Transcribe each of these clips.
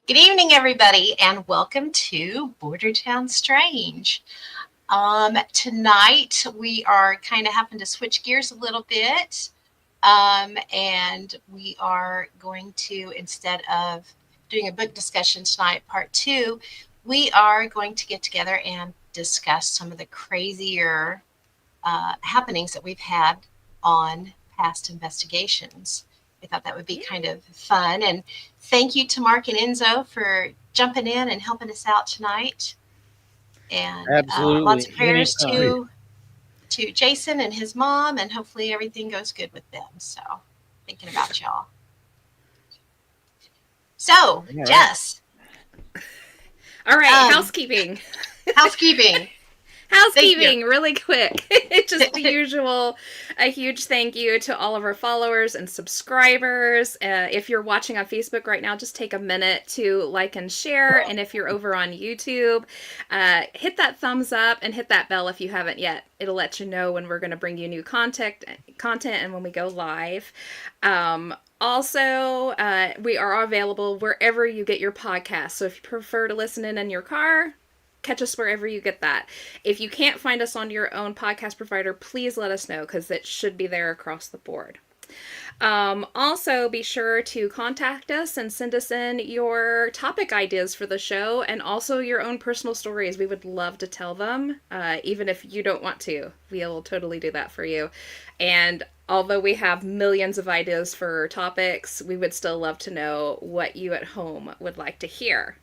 Good evening, everybody, and welcome to Bordertown Strange. Tonight, we are kind of having to switch gears a little bit, and we are going to, instead of doing a book discussion tonight, part two, we are going to get together and discuss some of the crazier happenings that we've had on past investigations. I thought that would be kind of fun. And thank you to Mark and Enzo for jumping in and helping us out tonight. And lots Absolutely. of prayers Anytime. to Jason and his mom, and hopefully everything goes good with them. So, thinking about y'all. So, All right. Jess, All right, um, housekeeping. housekeeping. Thank you. Housekeeping, really quick. Just the usual. A huge thank you to all of our followers and subscribers. If you're watching on Facebook right now, just take a minute to like and share. And if you're over on YouTube, hit that thumbs up and hit that bell if you haven't yet. It'll let you know when we're going to bring you new content and when we go live. Also, we are available wherever you get your podcasts. So if you prefer to listen in your car, catch us wherever you get that. If you can't find us on your own podcast provider, please let us know because it should be there across the board. Also, be sure to contact us and send us in your topic ideas for the show and also your own personal stories. We would love to tell them, even if you don't want to. We'll totally do that for you. And although we have millions of ideas for topics, we would still love to know what you at home would like to hear.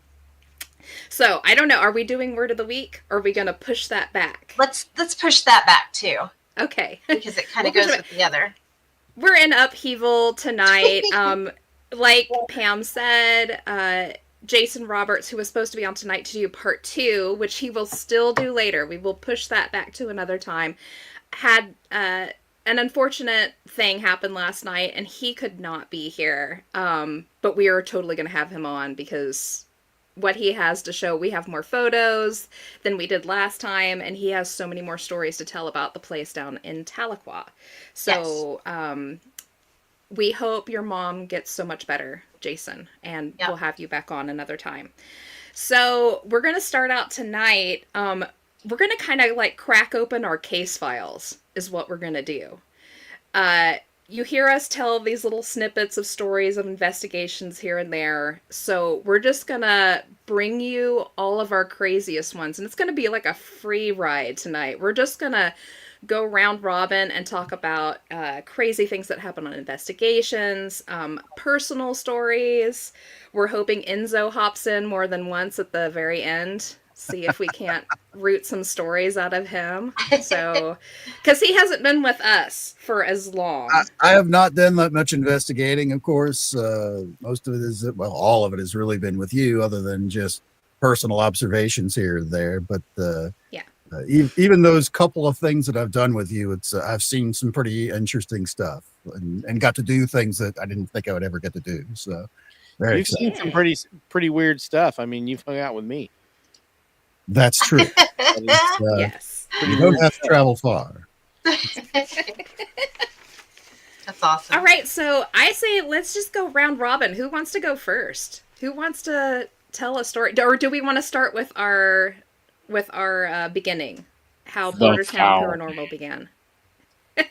So I don't know. Are we doing word of the week, or are we going to push that back? Let's push that back too. Okay, because it kind of goes with the other. We're in upheaval tonight. Like Pam said, Jason Roberts, who was supposed to be on tonight to do part 2, which he will still do later. We will push that back to another time. Had an unfortunate thing happen last night, and he could not be here. But we are totally going to have him on because what he has to show. We have more photos than we did last time, and he has so many more stories to tell about the place down in Tahlequah. So, yes. We hope your mom gets so much better, Jason, and we'll have you back on another time. So we're going to start out tonight. We're going to kind of like crack open our case files is what we're going to do. You hear us tell these little snippets of stories of investigations here and there. So we're just going to bring you all of our craziest ones. And it's going to be like a free ride tonight. We're just going to go round robin and talk about crazy things that happen on investigations, personal stories. We're hoping Enzo hops in more than once at the very end. See if we can't root some stories out of him. So, because he hasn't been with us for as long. I have not done that much investigating, of course. Most of it is, well, all of it has really been with you, other than just personal observations here and there. But yeah. Even those couple of things that I've done with you, it's I've seen some pretty interesting stuff and got to do things that I didn't think I would ever get to do. So, you've seen some pretty weird stuff. I mean, you've hung out with me. That's true. Yes. You don't have to travel far. That's awesome. All right, so I say let's just go round robin. Who wants to go first? Who wants to tell a story, or do we want to start with our beginning? How Bordertown Paranormal began.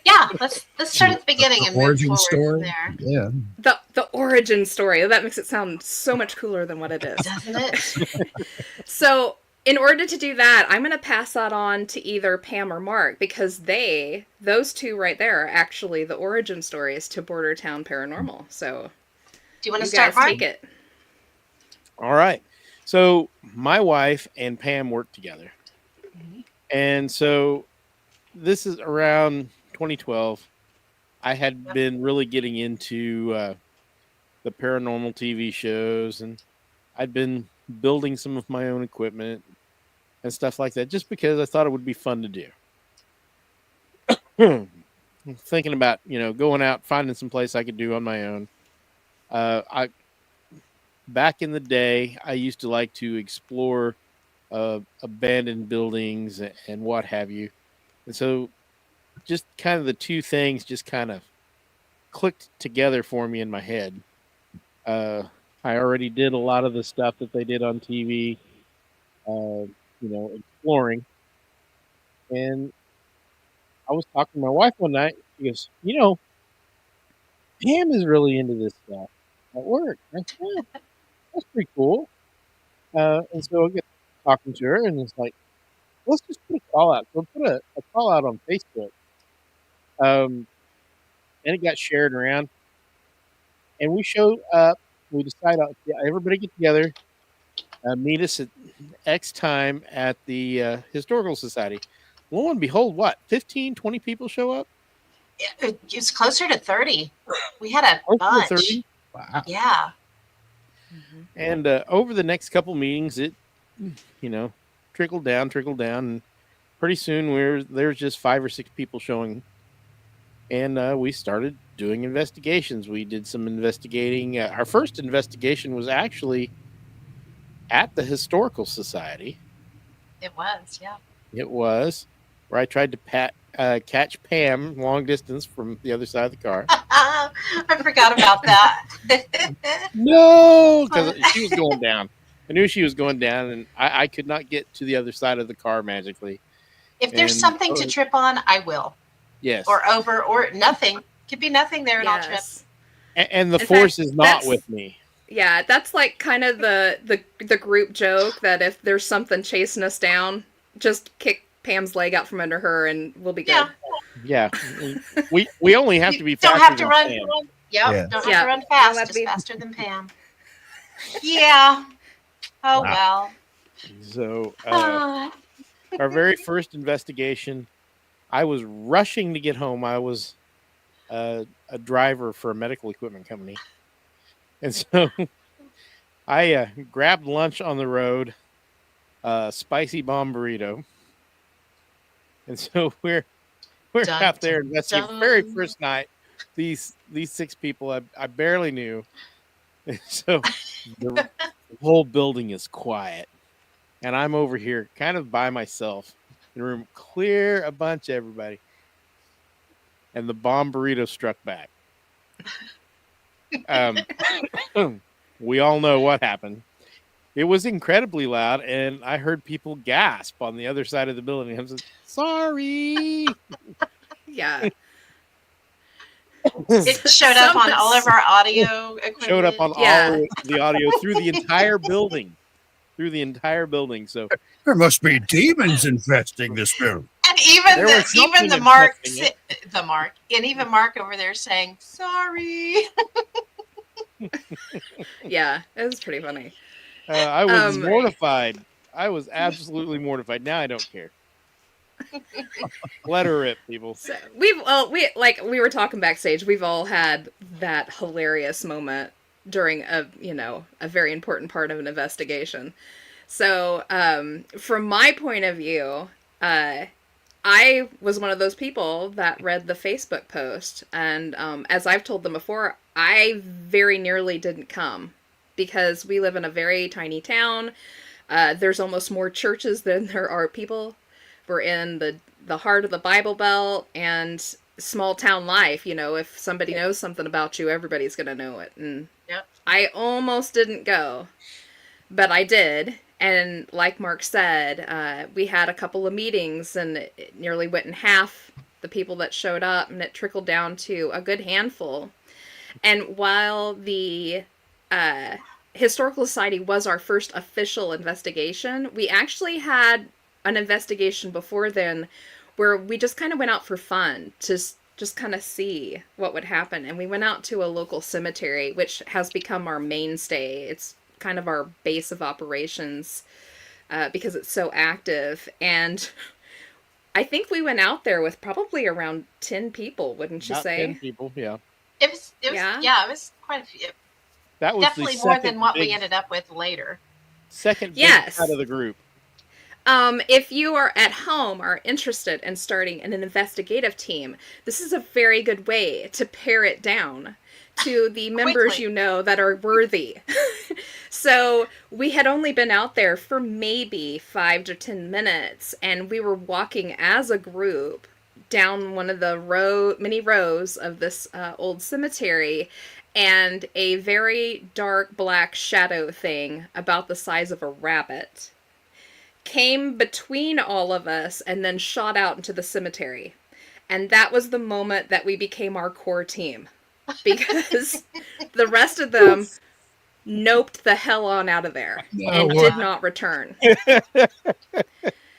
Yeah, let's start at the beginning and move forward story. From there. Yeah, the origin story. That makes it sound so much cooler than what it is, doesn't it? So, in order to do that, I'm going to pass that on to either Pam or Mark because those two right there, are actually the origin stories to Bordertown Paranormal. So, do you want to start, Mark? Take it. All right. So my wife and Pam work together, and so this is around 2012. I had been really getting into the paranormal TV shows, and I'd been building some of my own equipment and stuff like that, just because I thought it would be fun to do. Thinking about, going out, finding some place I could do on my own. Back in the day, I used to like to explore abandoned buildings and what have you. And so just kind of the two things just kind of clicked together for me in my head. I already did a lot of the stuff that they did on TV, exploring. And I was talking to my wife one night. She goes, Pam is really into this stuff at work. I said, "Yeah, that's pretty cool." And so I get talking to her, and it's like, let's just put a call out. So put a call out on Facebook. And it got shared around. And we showed up. We decided, everybody get together, meet us at X time at the Historical Society. Lo and behold, 15, 20 people show up? It's closer to 30. We had a bunch. 30? Wow. Yeah. Mm-hmm. And over the next couple meetings, it, trickled down. And pretty soon there's just 5 or 6 people showing. And we started doing investigations. We did some investigating. Our first investigation was actually at the Historical Society. It was, yeah. It was, where I tried to catch Pam long distance from the other side of the car. I forgot about that. No, because she was going down. I knew she was going down, and I could not get to the other side of the car magically. If there's something to trip on, I will. Yes. Or over, or nothing. Could be nothing there, and I'll trip. And the force is not with me. Yeah, that's like kind of the group joke that if there's something chasing us down, just kick Pam's leg out from under her and we'll be good. Yeah. We only have to be faster don't have to than run. Pam. Don't have to run fast. Just faster than Pam. Yeah. Oh, wow. So our very first investigation, I was rushing to get home. I was a driver for a medical equipment company. And so I grabbed lunch on the road, spicy bomb burrito. And so we're out there investigating. Very first night, these 6 people I barely knew. And so the whole building is quiet. And I'm over here kind of by myself in a room, clear a bunch of everybody. And the bomb burrito struck back. We all know what happened. It was incredibly loud, and I heard people gasp on the other side of the building. I was like, sorry. Yeah. It showed up on all of our audio equipment. Showed up on all of the audio through the entire building. So there must be demons infesting this room. And even Mark over there saying sorry. Yeah, it was pretty funny. I was mortified. I was absolutely mortified. Now I don't care. Let her rip, people. So we were talking backstage. We've all had that hilarious moment during a very important part of an investigation. So from my point of view, I was one of those people that read the Facebook post, and as I've told them before, I very nearly didn't come because we live in a very tiny town. There's almost more churches than there are people. We're in the heart of the Bible Belt, and small town life. If somebody knows something about you, everybody's going to know it. And I almost didn't go, but I did. And like Mark said, we had a couple of meetings, and it nearly went in half the people that showed up, and it trickled down to a good handful. And while the Historical Society was our first official investigation, we actually had an investigation before then where we just kind of went out for fun to just kind of see what would happen. And we went out to a local cemetery, which has become our mainstay. It's kind of our base of operations because it's so active. And I think we went out there with probably around 10 people, wouldn't you say? 10 people, yeah. It was quite a few. That was definitely more than what we ended up with later. Second big out of the group. If you are at home are interested in starting an investigative team, this is a very good way to pare it down to the members that are worthy. So we had only been out there for maybe 5 to 10 minutes, and we were walking as a group down one of the many rows of this old cemetery, and a very dark black shadow thing about the size of a rabbit came between all of us and then shot out into the cemetery. And that was the moment that we became our core team. Because the rest of them noped the hell on out of there and did not return.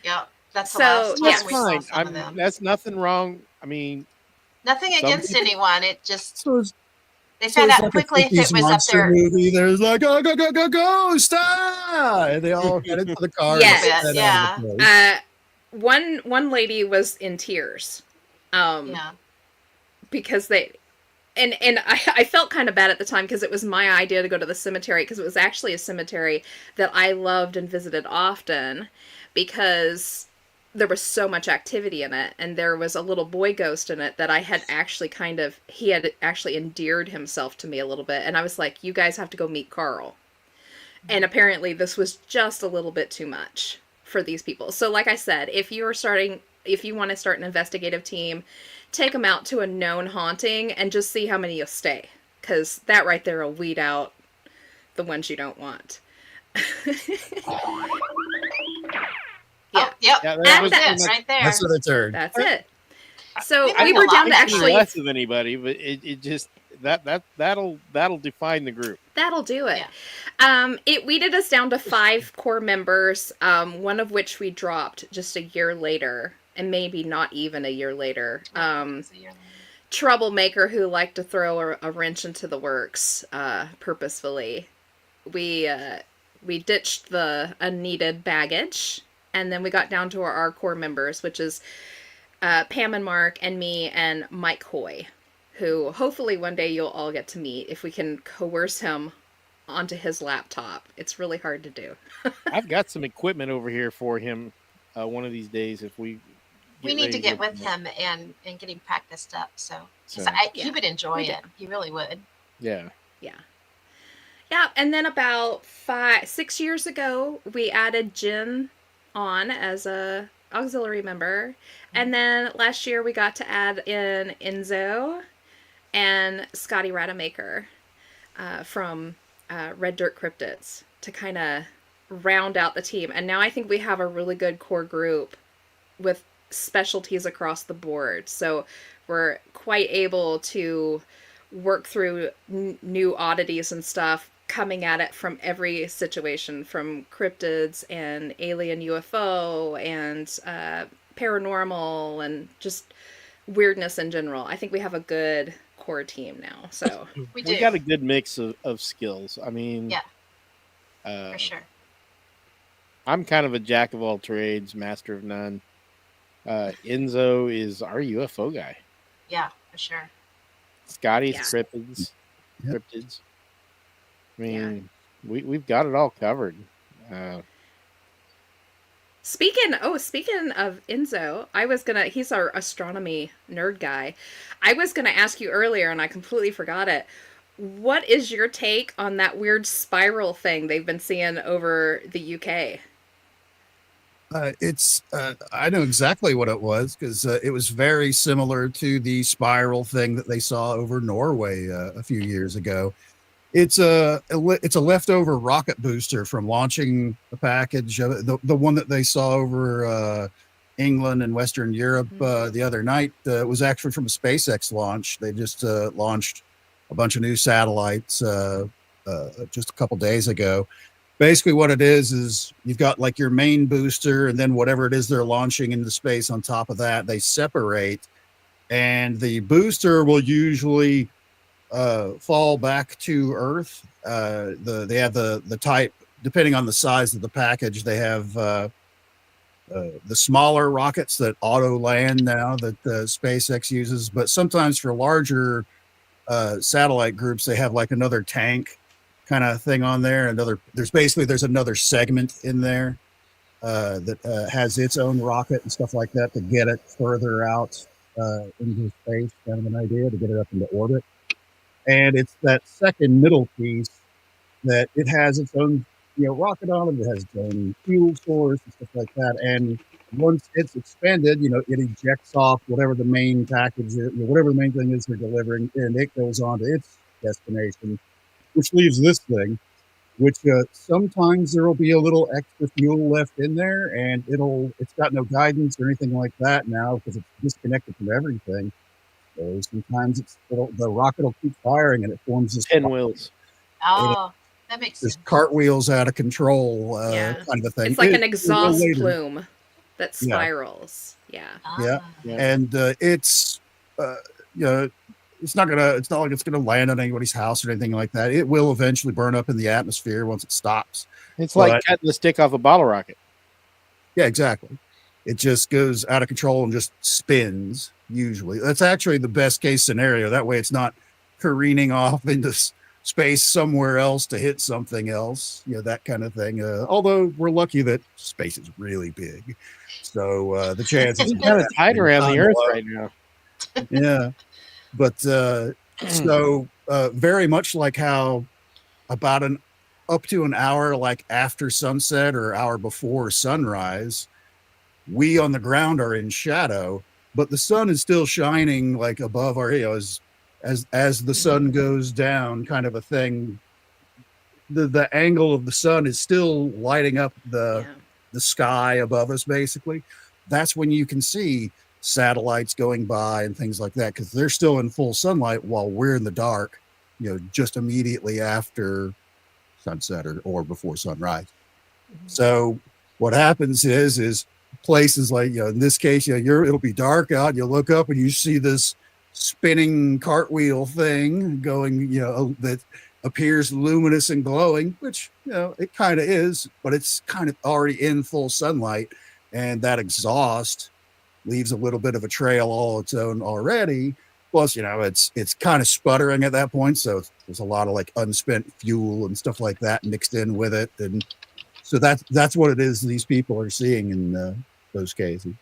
Yeah, that's the So, last time yes. we saw Fine. some of them. That's nothing wrong. I mean, Nothing some against people- anyone. It just So it's, they so found it's out like quickly a if it 50s was up monster there. movie. There's like, go, go, go, go, go, stop! And they all head into the car. Yes. And head out of the place. One lady was in tears. Yeah. Because they and I felt kind of bad at the time because it was my idea to go to the cemetery, because it was actually a cemetery that I loved and visited often, because there was so much activity in it, and there was a little boy ghost in it that I had actually he had actually endeared himself to me a little bit, and I was like, you guys have to go meet Carl. And apparently this was just a little bit too much for these people. So like I said, if you want to start an investigative team, take them out to a known haunting and just see how many you'll stay. Because that right there will weed out the ones you don't want. Oh, yep. Yeah, That was was pretty it much- right there. That's what it's heard. That's it. So I we think were a lot down to of actually... less of anybody, but it just that'll define the group. That'll do it. Yeah. It weeded us down to 5 core members, one of which we dropped just a year later, and maybe not even a year later. It was a year later. Troublemaker who liked to throw a wrench into the works purposefully. We ditched the unneeded baggage, and then we got down to our core members, which is Pam and Mark and me and Mike Hoy, who hopefully one day you'll all get to meet if we can coerce him onto his laptop. It's really hard to do. I've got some equipment over here for him. One of these days, if we need to get with him. him and get him practiced up. So, 'cause So- he would enjoy it. He really would. Yeah. Yeah, and then about 6 years ago, we added Jen on as a auxiliary member. And then last year we got to add in Enzo and Scotty Rademacher from Red Dirt Cryptids to kind of round out the team. And now I think we have a really good core group with specialties across the board. So we're quite able to work through new oddities and stuff, coming at it from every situation, from cryptids and alien UFO and paranormal and just weirdness in general. I think we have a good core team now. So We We do. got a good mix of skills. I mean, Yeah. uh, For sure. I'm kind of a jack of all trades, master of none. Enzo is our UFO guy. Yeah, for sure. Scotty's Yeah. cryptids. Yep. Cryptids. I mean, we've got it all covered. Speaking of Enzo, he's our astronomy nerd guy. I was gonna ask you earlier and I completely forgot it. What is your take on that weird spiral thing they've been seeing over the UK? I know exactly what it was, because it was very similar to the spiral thing that they saw over Norway a few years ago. It's a leftover rocket booster from launching a package. The one that they saw over England and Western Europe the other night was actually from a SpaceX launch. They just launched a bunch of new satellites just a couple days ago. Basically what it is you've got like your main booster, and then whatever it is they're launching into space on top of that, they separate, and the booster will usually fall back to Earth. They have the type, depending on the size of the package, they have the smaller rockets that auto land now that SpaceX uses, but sometimes for larger satellite groups, they have like another tank kind of thing on there. There's another segment in there that has its own rocket and stuff like that to get it further out into space, kind of an idea to get it up into orbit. And it's that second middle piece that it has its own, rocket on it. It has its own fuel source and stuff like that. And once it's expended, it ejects off whatever the main package is, whatever the main thing is they're delivering, and it goes on to its destination, which leaves this thing, which sometimes there will be a little extra fuel left in there, and it's got no guidance or anything like that now because it's disconnected from everything. So sometimes the rocket will keep firing, and it forms this Pinwheels. Oh, that makes sense. cartwheels out of control Yeah. kind of a thing. It's like an exhaust plume that Yeah. spirals. Yeah. Yeah. Yeah. And it's it's not like it's gonna land on anybody's house or anything like that. It will eventually burn up in the atmosphere once it stops. It's like cutting the stick off a bottle rocket. Yeah, exactly. It just goes out of control and just spins. Usually, that's actually the best case scenario. That way, it's not careening off into space somewhere else to hit something else. That kind of thing. Although we're lucky that space is really big, so the chances It's kind of tight around the Earth right now. Yeah, but so very much like how about up to an hour like after sunset or hour before sunrise, we on the ground are in shadow, but the sun is still shining like above our as the sun goes down, kind of a thing. The angle of the sun is still lighting up the sky above us. Basically, that's when you can see satellites going by and things like that, because they're still in full sunlight while we're in the dark, just immediately after sunset or before sunrise. So what happens is places like, in this case, it'll be dark out, you look up and you see this spinning cartwheel thing going, that appears luminous and glowing, which, it kind of is, but it's kind of already in full sunlight, and that exhaust leaves a little bit of a trail all its own already. Plus, it's kind of sputtering at that point, so there's a lot of like unspent fuel and stuff like that mixed in with it, and so that's what it is these people are seeing in those cases.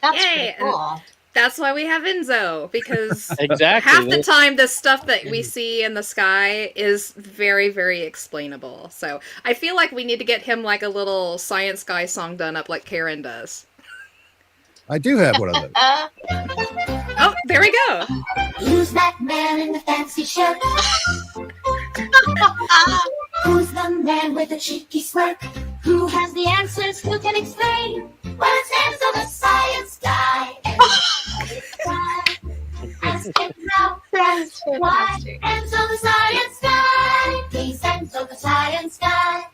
That's pretty cool. That's why we have Enzo, because Exactly. half the time the stuff that we see in the sky is very, very explainable. So I feel like we need to get him like a little science guy song done up like Karen does. I do have one of those. Oh, there we go. Who's that man in the fancy shirt? Who's the man with the cheeky smirk? Who has the answers? Who can explain? Well, it's Enzo the science guy. Ask him now. That's Why? fantastic. Enzo the science guy. He's Enzo the science guy.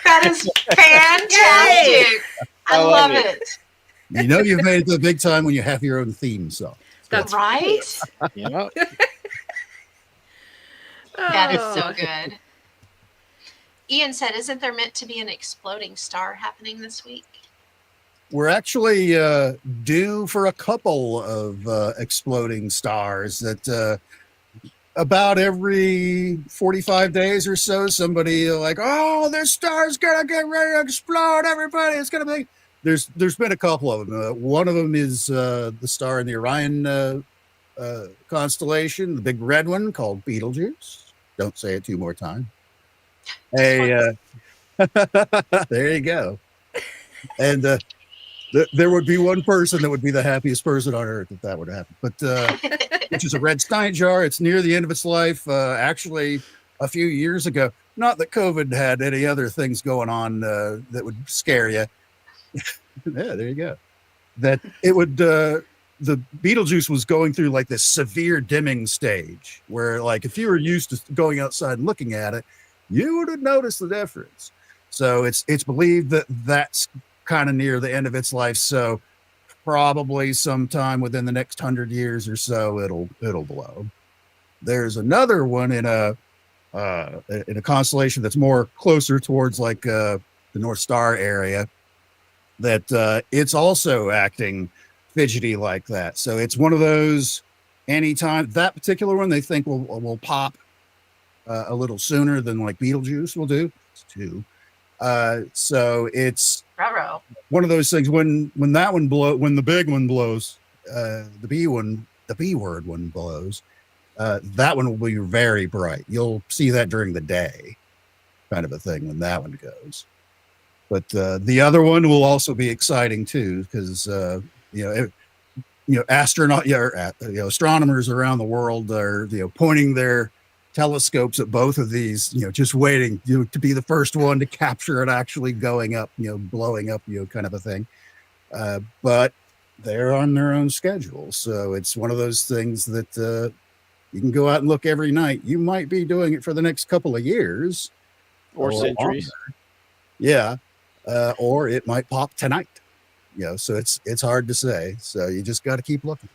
That is fantastic. I love it. You've made it to the big time when you have your own theme song. That's Right? Yeah. That is so good. Ian said, isn't there meant to be an exploding star happening this week? We're actually due for a couple of exploding stars that about every 45 days or so, somebody like, oh, this star's gonna get ready to explode, everybody, it's gonna be. There's been a couple of them. One of them is the star in the Orion constellation, the big red one called Betelgeuse. Don't say it two more times. Hey, there you go. And there would be one person that would be the happiest person on earth if that would happen. But which is a red stein jar. It's near the end of its life. Actually, a few years ago. Not that COVID had any other things going on that would scare you. Yeah, there you go. That it would. The Betelgeuse was going through like this severe dimming stage where, like, if you were used to going outside and looking at it, you would have noticed the difference. So it's believed that that's kind of near the end of its life. So probably sometime within the next 100 years or so, it'll blow. There's another one in a constellation that's more closer towards like the North Star area that it's also acting fidgety like that. So it's one of those, anytime that particular one they think will pop a little sooner than like Betelgeuse will do. It's two. So it's Ruh-roh. one of those things when the big one blows, the B word one blows, that one will be very bright. You'll see that during the day. kind of a thing when that one goes. But the other one will also be exciting too, because astronomers around the world are pointing their telescopes at both of these, just waiting to be the first one to capture it actually going up, blowing up, kind of a thing. But they're on their own schedule, so it's one of those things that you can go out and look every night. You might be doing it for the next couple of years or centuries. longer. Yeah. Or it might pop tonight. So it's hard to say. So you just got to keep looking.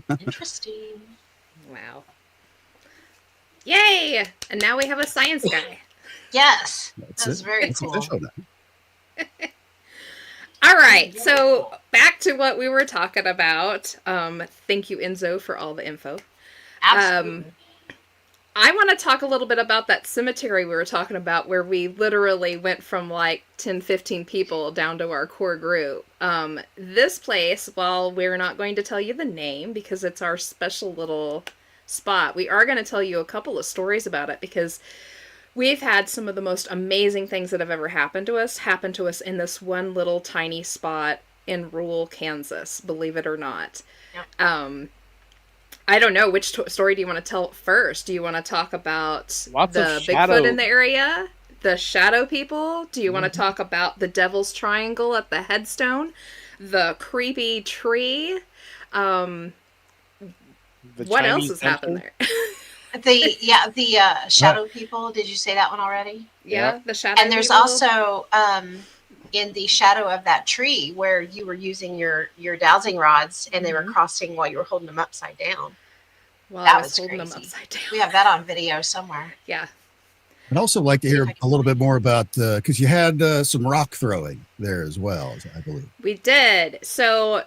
Interesting. Wow. Yay! And now we have a science guy. Yes. That's That's it. very It's cool. official now. All right, so back to what we were talking about. Thank you, Enzo, for all the info. Absolutely. I want to talk a little bit about that cemetery we were talking about, where we literally went from like 10, 15 people down to our core group. This place, while we're not going to tell you the name because it's our special little spot, we are going to tell you a couple of stories about it, because we've had some of the most amazing things that have ever happened to us in this one little tiny spot in rural Kansas, believe it or not. Yep. I don't know, which story do you want to tell first? Do you want to talk about Lots the of shadow. Bigfoot in the area? The shadow people? Do you want to talk about the Devil's Triangle at the headstone? The creepy tree? The What else Chinese has happened temple. there? The shadow people. Did you say that one already? Yeah, the shadow And there's people? also in the shadow of that tree where you were using your dowsing rods and they were crossing while you were holding them upside down. Well, that I was was holding crazy. them upside down. We have that on video somewhere. Yeah. I'd also like to See if hear I can a little find bit more about, because you had some rock throwing there as well, I believe. We did. So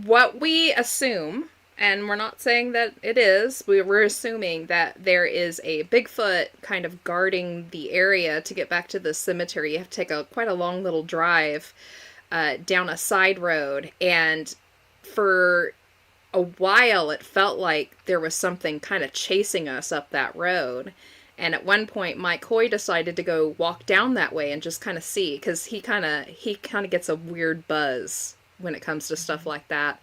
what we assume, and we're not saying that it is, we're assuming that there is a Bigfoot kind of guarding the area to get back to the cemetery. You have to take quite a long little drive down a side road, and for a while it felt like there was something kind of chasing us up that road. And at one point, Mike Hoy decided to go walk down that way and just kind of see, because he kind of gets a weird buzz when it comes to stuff like that.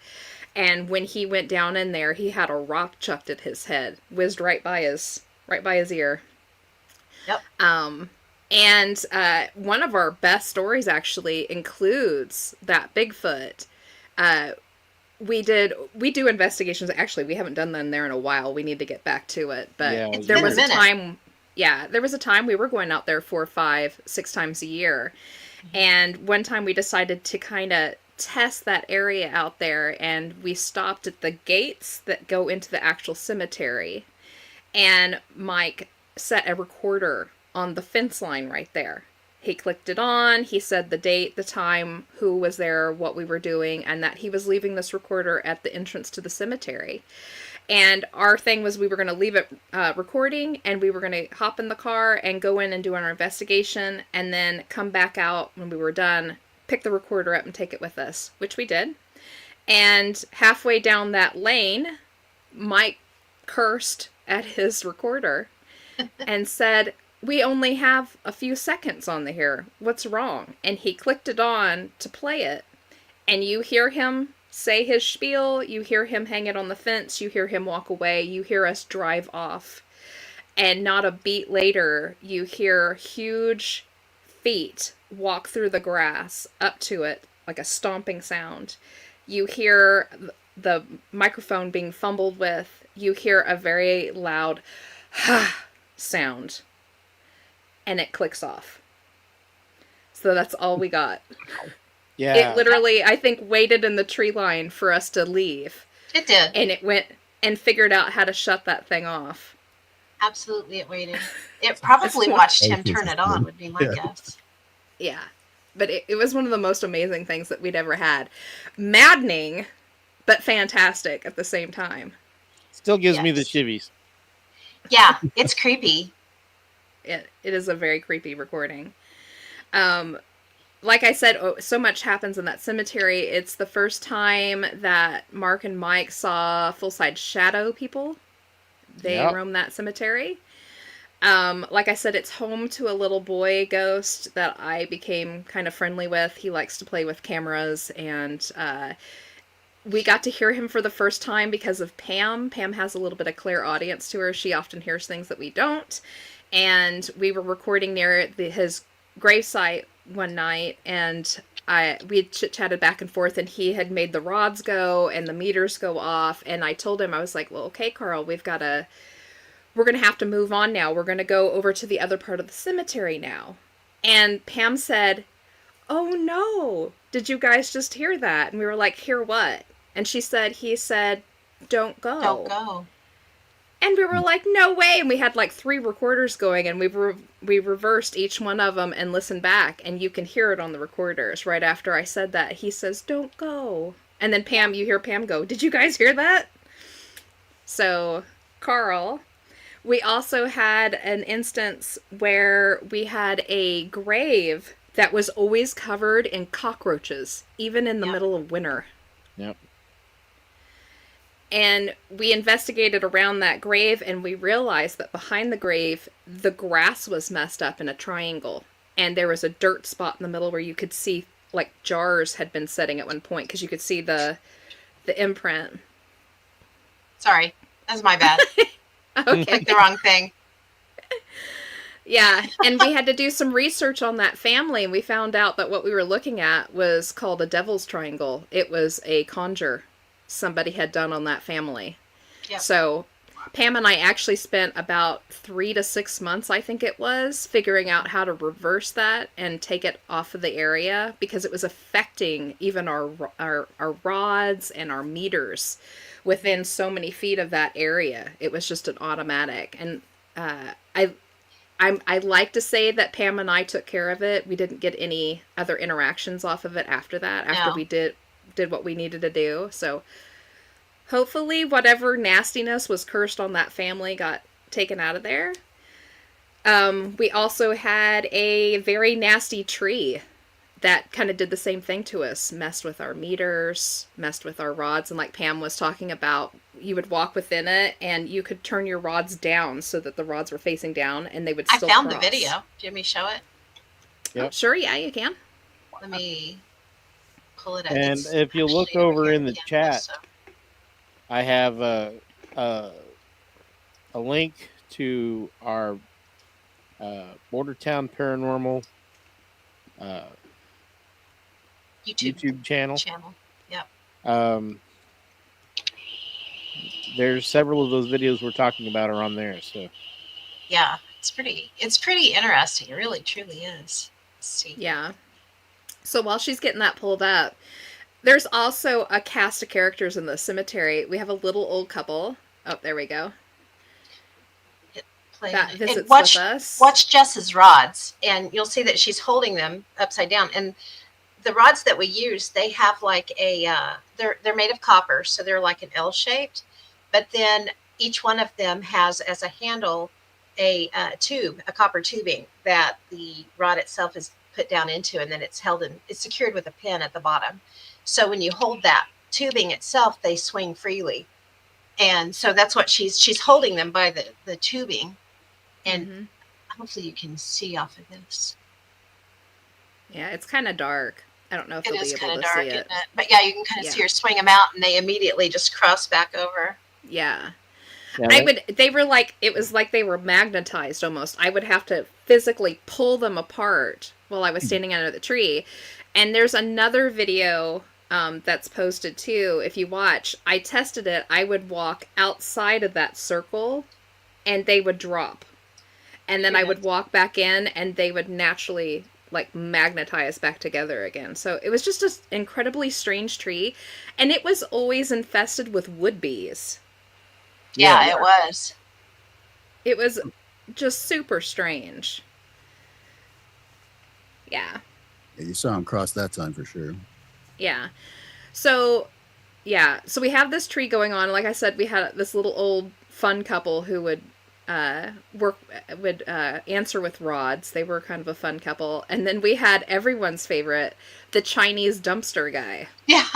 And when he went down in there, he had a rock chucked at his head, whizzed right by his ear. Yep. And one of our best stories actually includes that Bigfoot. We do investigations. Actually, we haven't done them there in a while. We need to get back to it. But Yeah, It's there been a was a minute. time. Yeah, there was a time we were going out there 4, 5, 6 times a year. And one time we decided to kind of test that area out there, and we stopped at the gates that go into the actual cemetery. And Mike set a recorder on the fence line right there. He clicked it on, he said the date, the time, who was there, what we were doing, and that he was leaving this recorder at the entrance to the cemetery. And our thing was we were going to leave it recording, and we were going to hop in the car and go in and do our investigation, and then come back out when we were done, pick the recorder up and take it with us, which we did. And halfway down that lane, Mike cursed at his recorder and said, "We only have a few seconds on the here. What's wrong?" And he clicked it on to play it. And you hear him say his spiel. You hear him hang it on the fence. You hear him walk away. You hear us drive off. And not a beat later, you hear huge feet walk through the grass up to it, like a stomping sound. You hear the microphone being fumbled with. You hear a very loud ha sound. And it clicks off. So that's all we got. Yeah. It literally, I think, waited in the tree line for us to leave. It did. And it went and figured out how to shut that thing off. Absolutely, it waited. It probably watched him turn it on, would be my Yeah. guess. Yeah. But it was one of the most amazing things that we'd ever had. Maddening, but fantastic at the same time. Still gives me the Yes. shivvies. Yeah, it's creepy. It is a very creepy recording. Like I said, so much happens in that cemetery. It's the first time that Mark and Mike saw full-size shadow people. They Yep. roam that cemetery. Like I said, it's home to a little boy ghost that I became kind of friendly with. He likes to play with cameras, and we got to hear him for the first time because of Pam. Pam has a little bit of clairaudience to her. She often hears things that we don't. And we were recording near his gravesite one night, and we had chit-chatted back and forth, and he had made the rods go and the meters go off, and I told him, I was like, well, okay, Carl, we're going to have to move on now. We're going to go over to the other part of the cemetery now. And Pam said, oh no, did you guys just hear that? And we were like, hear what? And he said, don't go. Don't go. And we were like, no way. And we had like 3 recorders going, and we reversed each one of them and listened back, and you can hear it on the recorders. Right after I said that, he says, don't go. And then Pam, you hear Pam go, did you guys hear that? So, Carl, we also had an instance where we had a grave that was always covered in cockroaches, even in the middle of winter. Yep. And we investigated around that grave, and we realized that behind the grave, the grass was messed up in a triangle. And there was a dirt spot in the middle where you could see, like, jars had been setting at one point, because you could see the imprint. Sorry, that's my bad. Okay. Clicked the wrong thing. Yeah, and we had to do some research on that family, and we found out that what we were looking at was called a devil's triangle. It was a conjure somebody had done on that family. Yep. So Pam and I actually spent about 3 to 6 months, I think it was, figuring out how to reverse that and take it off of the area, because it was affecting even our rods and our meters within so many feet of that area. It was just an automatic. And I like to say that Pam and I took care of it. We didn't get any other interactions off of it after that, after we did what we needed to do. So hopefully whatever nastiness was cursed on that family got taken out of there. We also had a very nasty tree that kind of did the same thing to us, messed with our meters, messed with our rods. And like Pam was talking about, you would walk within it and you could turn your rods down so that the rods were facing down, and they would still I found cross. the video. Do you want me to show it? Yep. Oh, sure, yeah, you can. Let me pull it up. And It's if you look actually over here in the Canvas, chat, so- I have a link to our Bordertown Paranormal YouTube channel. Yep. There's several of those videos we're talking about are on there. So Yeah, it's pretty interesting. It really truly is. Let's see. Yeah. So while she's getting that pulled up, there's also a cast of characters in the cemetery. We have a little old couple. Oh, there we go. That visits with us. Watch Jess's rods, and you'll see that she's holding them upside down. And the rods that we use, they have like a they're made of copper, so they're like an L shaped. But then each one of them has as a handle a tube, a copper tubing that the rod itself is put down into, and then it's secured with a pin at the bottom. So when you hold that tubing itself, they swing freely. And so that's what she's holding them by the tubing. And hopefully you can see off of this. Yeah, it's kind of dark. I don't know if you'll be able to see it. Isn't it? But yeah, you can kind of see her swing them out, and they immediately just cross back over. Yeah. yeah, It was like they were magnetized almost. I would have to physically pull them apart while I was standing under the tree. And there's another video that's posted too. If you watch, I tested it. I would walk outside of that circle and they would drop. And then I would walk back in and they would naturally like magnetize back together again. So it was just an incredibly strange tree. And it was always infested with wood bees. Yeah, it was. It was just super strange. Yeah. Yeah, you saw him cross that time for sure. Yeah. So we have this tree going on. Like I said, we had this little old fun couple who would answer with rods. They were kind of a fun couple. And then we had everyone's favorite, the Chinese dumpster guy. Yeah.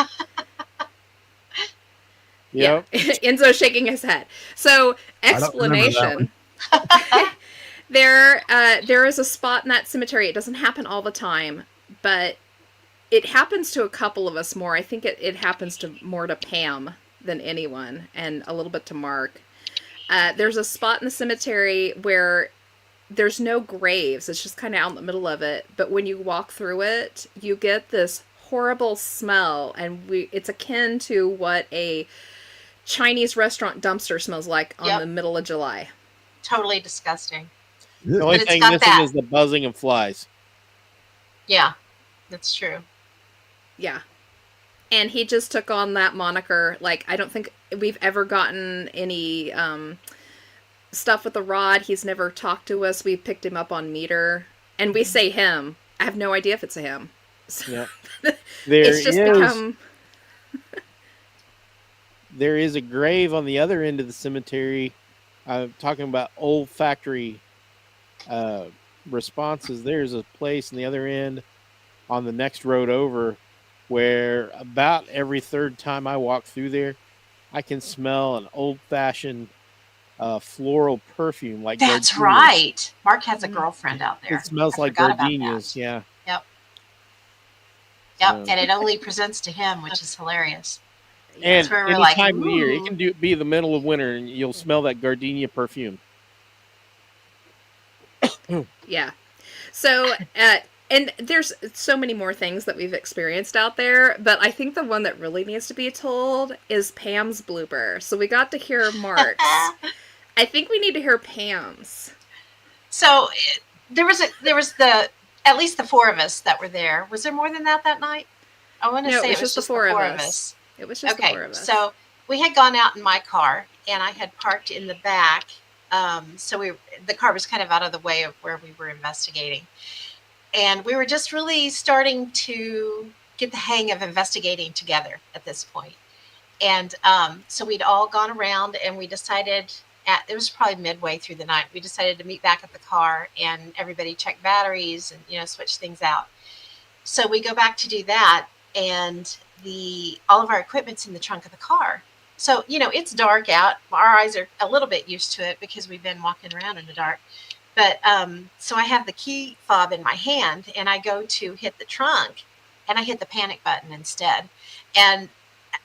Yep. Yeah. Enzo's shaking his head. So, explanation. There is a spot in that cemetery. It doesn't happen all the time, but it happens to a couple of us more. I think it happens more to Pam than anyone, and a little bit to Mark. There's a spot in the cemetery where there's no graves. It's just kind of out in the middle of it. But when you walk through it, you get this horrible smell, and it's akin to what a Chinese restaurant dumpster smells like on the middle of July. Totally disgusting. The only thing missing is the buzzing of flies. Yeah, that's true. Yeah. And he just took on that moniker. Like, I don't think we've ever gotten any stuff with the rod. He's never talked to us. We picked him up on meter. And we say him. I have no idea if it's a him. So Yeah. it's just become... There is a grave on the other end of the cemetery. I'm talking about olfactory responses. There's a place on the other end on the next road over where about every third time I walk through there, I can smell an old-fashioned floral perfume like That's gardenias. right. Mark has a girlfriend out there. It smells like forgot about gardenias. that. Yeah. Yep, and it only presents to him, which is hilarious. And That's where any we're like, time of the year, it "Ooh." can be the middle of winter, and you'll smell that gardenia perfume. Yeah. So, and there's so many more things that we've experienced out there, but I think the one that really needs to be told is Pam's blooper. So we got to hear Mark's. I think we need to hear Pam's. So there was at least the four of us that were there. Was there more than that night? I want to say it was just the four of us. It was just the four of us. So we had gone out in my car, and I had parked in the back. So the car was kind of out of the way of where we were investigating. And we were just really starting to get the hang of investigating together at this point. And so we'd all gone around, and we decided, it was probably midway through the night, we decided to meet back at the car, and everybody check batteries and, switch things out. So we go back to do that, and all of our equipment's in the trunk of the car. So, it's dark out. Our eyes are a little bit used to it because we've been walking around in the dark. But so I have the key fob in my hand, and I go to hit the trunk, and I hit the panic button instead. And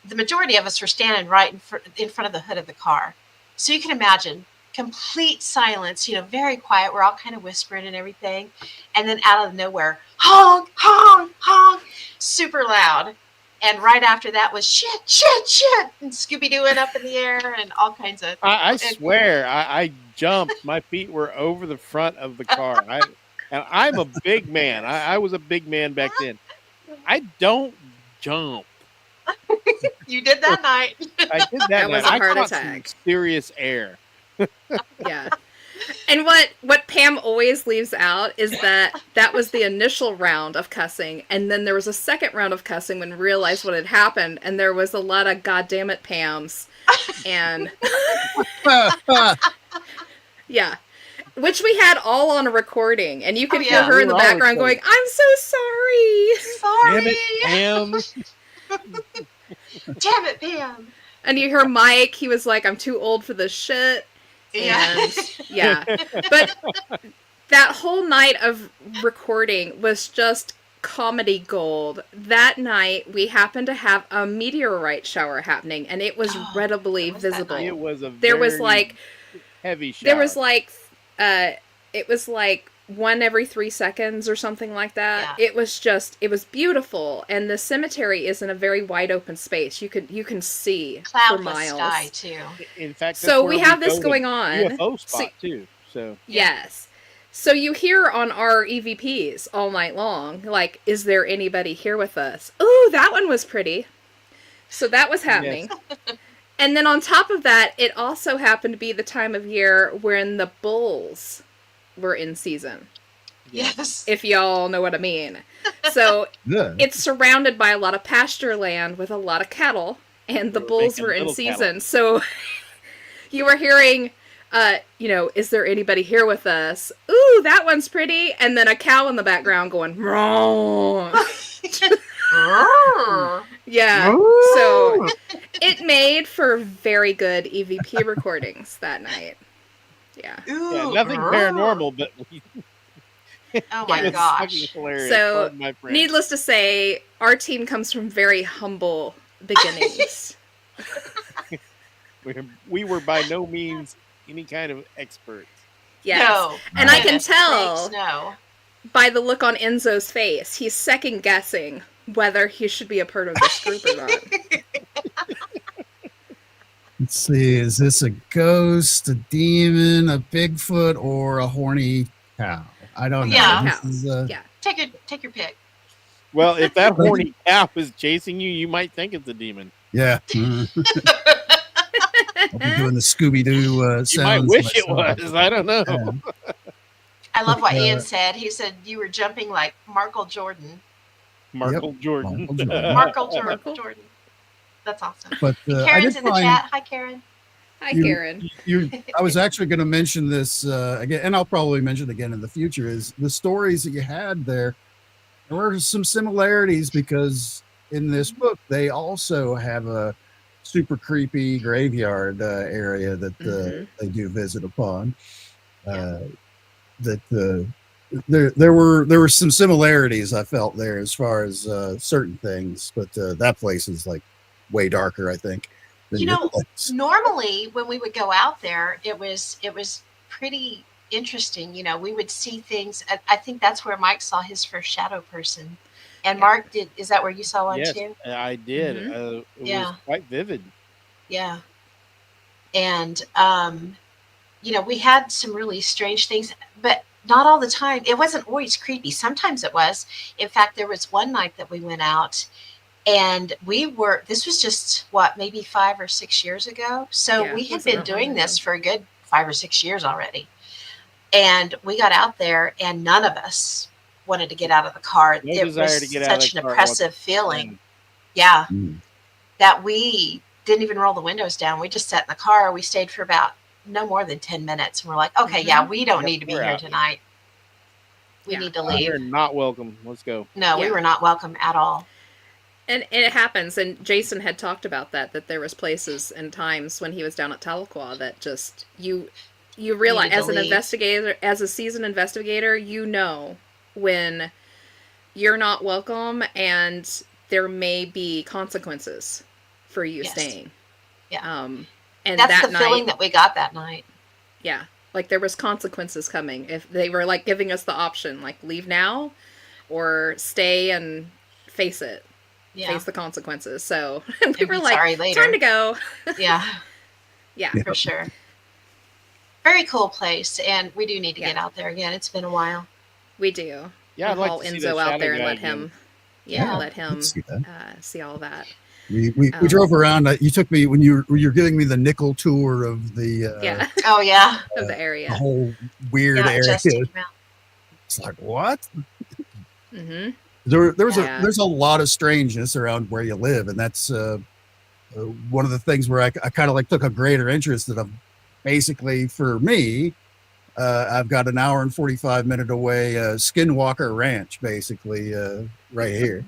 the majority of us were standing right in front of the hood of the car. So you can imagine complete silence, very quiet. We're all kind of whispering and everything. And then out of nowhere, honk, honk, honk, super loud. And right after that was shit, shit, shit, and Scooby-Dooing up in the air and all kinds of... I swear, I jumped. My feet were over the front of the car. And I'm a big man. I was a big man back then. I don't jump. You did that night. I did that That night. was a I heart caught some attack. serious air. Yeah. And what Pam always leaves out is that was the initial round of cussing, and then there was a second round of cussing when we realized what had happened, and there was a lot of goddamn it Pams. And yeah. Which we had all on a recording, and you could hear her in the background going, "I'm so sorry." Sorry. Damn it, Pam. Damn it, Pam. And you hear Mike, he was like, "I'm too old for this shit." And yeah. But that whole night of recording was just comedy gold. That night we happened to have a meteorite shower happening, and it was readily visible. It was a There was like heavy shower. there was like it was like 1 every 3 seconds or something like that. Yeah. It was beautiful, and the cemetery is in a very wide open space. You can see for Cloudless miles. sky, too. In fact, So we have this going on. UFO spot too. So Yes. So you hear on our EVPs all night long, like, is there anybody here with us? Ooh, that one was pretty. So that was happening. Yes. And then on top of that, it also happened to be the time of year when the bulls were in season, Yes. if y'all know what I mean. So Yeah. it's surrounded by a lot of pasture land with a lot of cattle, and the They were bulls making were in little season. cattle. So you were hearing, is there anybody here with us? Ooh, that one's pretty. And then a cow in the background going, "Rawr." Yeah. So it made for very good EVP recordings that night. Yeah. Ooh, Yeah, nothing paranormal, but we, Oh my it's gosh. fucking hilarious. So, Pardon my French. needless to say, our team comes from very humble beginnings. We were by no means any kind of experts. Yes. No. And I can Goodness tell sakes, no. by the look on Enzo's face, he's second guessing whether he should be a part of this group or not. Let's see, is this a ghost, a demon, a Bigfoot, or a horny cow? I don't know. Yeah. This is, Yeah. Take your pick. Well, if that horny cow is chasing you, you might think it's a demon. yeah. I'll be doing the Scooby-Doo sounds. You might wish it myself. was. I don't know. Yeah. I love what Yeah. Ian said. He said you were jumping like Markle Jordan. Markle Jordan. Markle Jordan. Markle Markle? Jordan. That's awesome. But I Karen's did in the find chat. Hi, Karen. Hi, You- Karen. I was actually going to mention this again, and I'll probably mention it again in the future. Is the stories that you had there? There were some similarities because in this book they also have a super creepy graveyard area that they do visit upon. There were some similarities I felt there as far as certain things, but that place is like way darker, I think. Than You your know, place. normally when we would go out there, it was pretty interesting. You know, we would see things. I think that's where Mike saw his first shadow person. And Yeah. Mark did. Is that where you saw one Yes, too? I did. Mhm. It Yeah. was quite vivid. Yeah. And you know, we had some really strange things, but not all the time. It wasn't always creepy. Sometimes it was. In fact, there was one night that we went out and this was just maybe 5 or 6 years ago. So Yeah, we it had wasn't been that long doing ago. this for a good 5 or 6 years already. And we got out there and none of us wanted to get out of the car. No It desire was to get out of such the an car oppressive once- feeling. Yeah. Mm. That we didn't even roll the windows down. We just sat in the car. We stayed for about no more than 10 minutes. And we're like, okay, yeah, we don't Yep, need to be we're here out. tonight. We Yeah. need to leave. We're not welcome. Let's go. No, we Yeah. were not welcome at all. And it happens, and Jason had talked about that there was places and times when he was down at Tahlequah that just you realize Needed to as an leave. investigator, as a seasoned investigator, you know when you're not welcome and there may be consequences for you Yes. staying. Yeah. And That's that the night, feeling that we got that night. yeah, like there was consequences coming. If they were like giving us the option, like leave now or stay and face it. Yeah. Face the consequences. So we And were be like, sorry later. time to go. Yeah, Yeah. for sure. Very cool place. And we do need to Yeah. get out there again. It's been a while. We do. Yeah, I'd We'll like haul to see Enzo that out shadow there and guy let again. him, Yeah. let him Let's see that. see all that. We Um, drove around. You took me when you were giving me the nickel tour of the Yeah, Oh, yeah. of the the area. whole weird Yeah, area. just came out. It's like what? Mm-hmm. Yeah. There's a lot of strangeness around where you live, and that's one of the things where I kind of like took a greater interest that I'm basically for me. I've got an hour and 45-minute away Skinwalker Ranch, basically right here,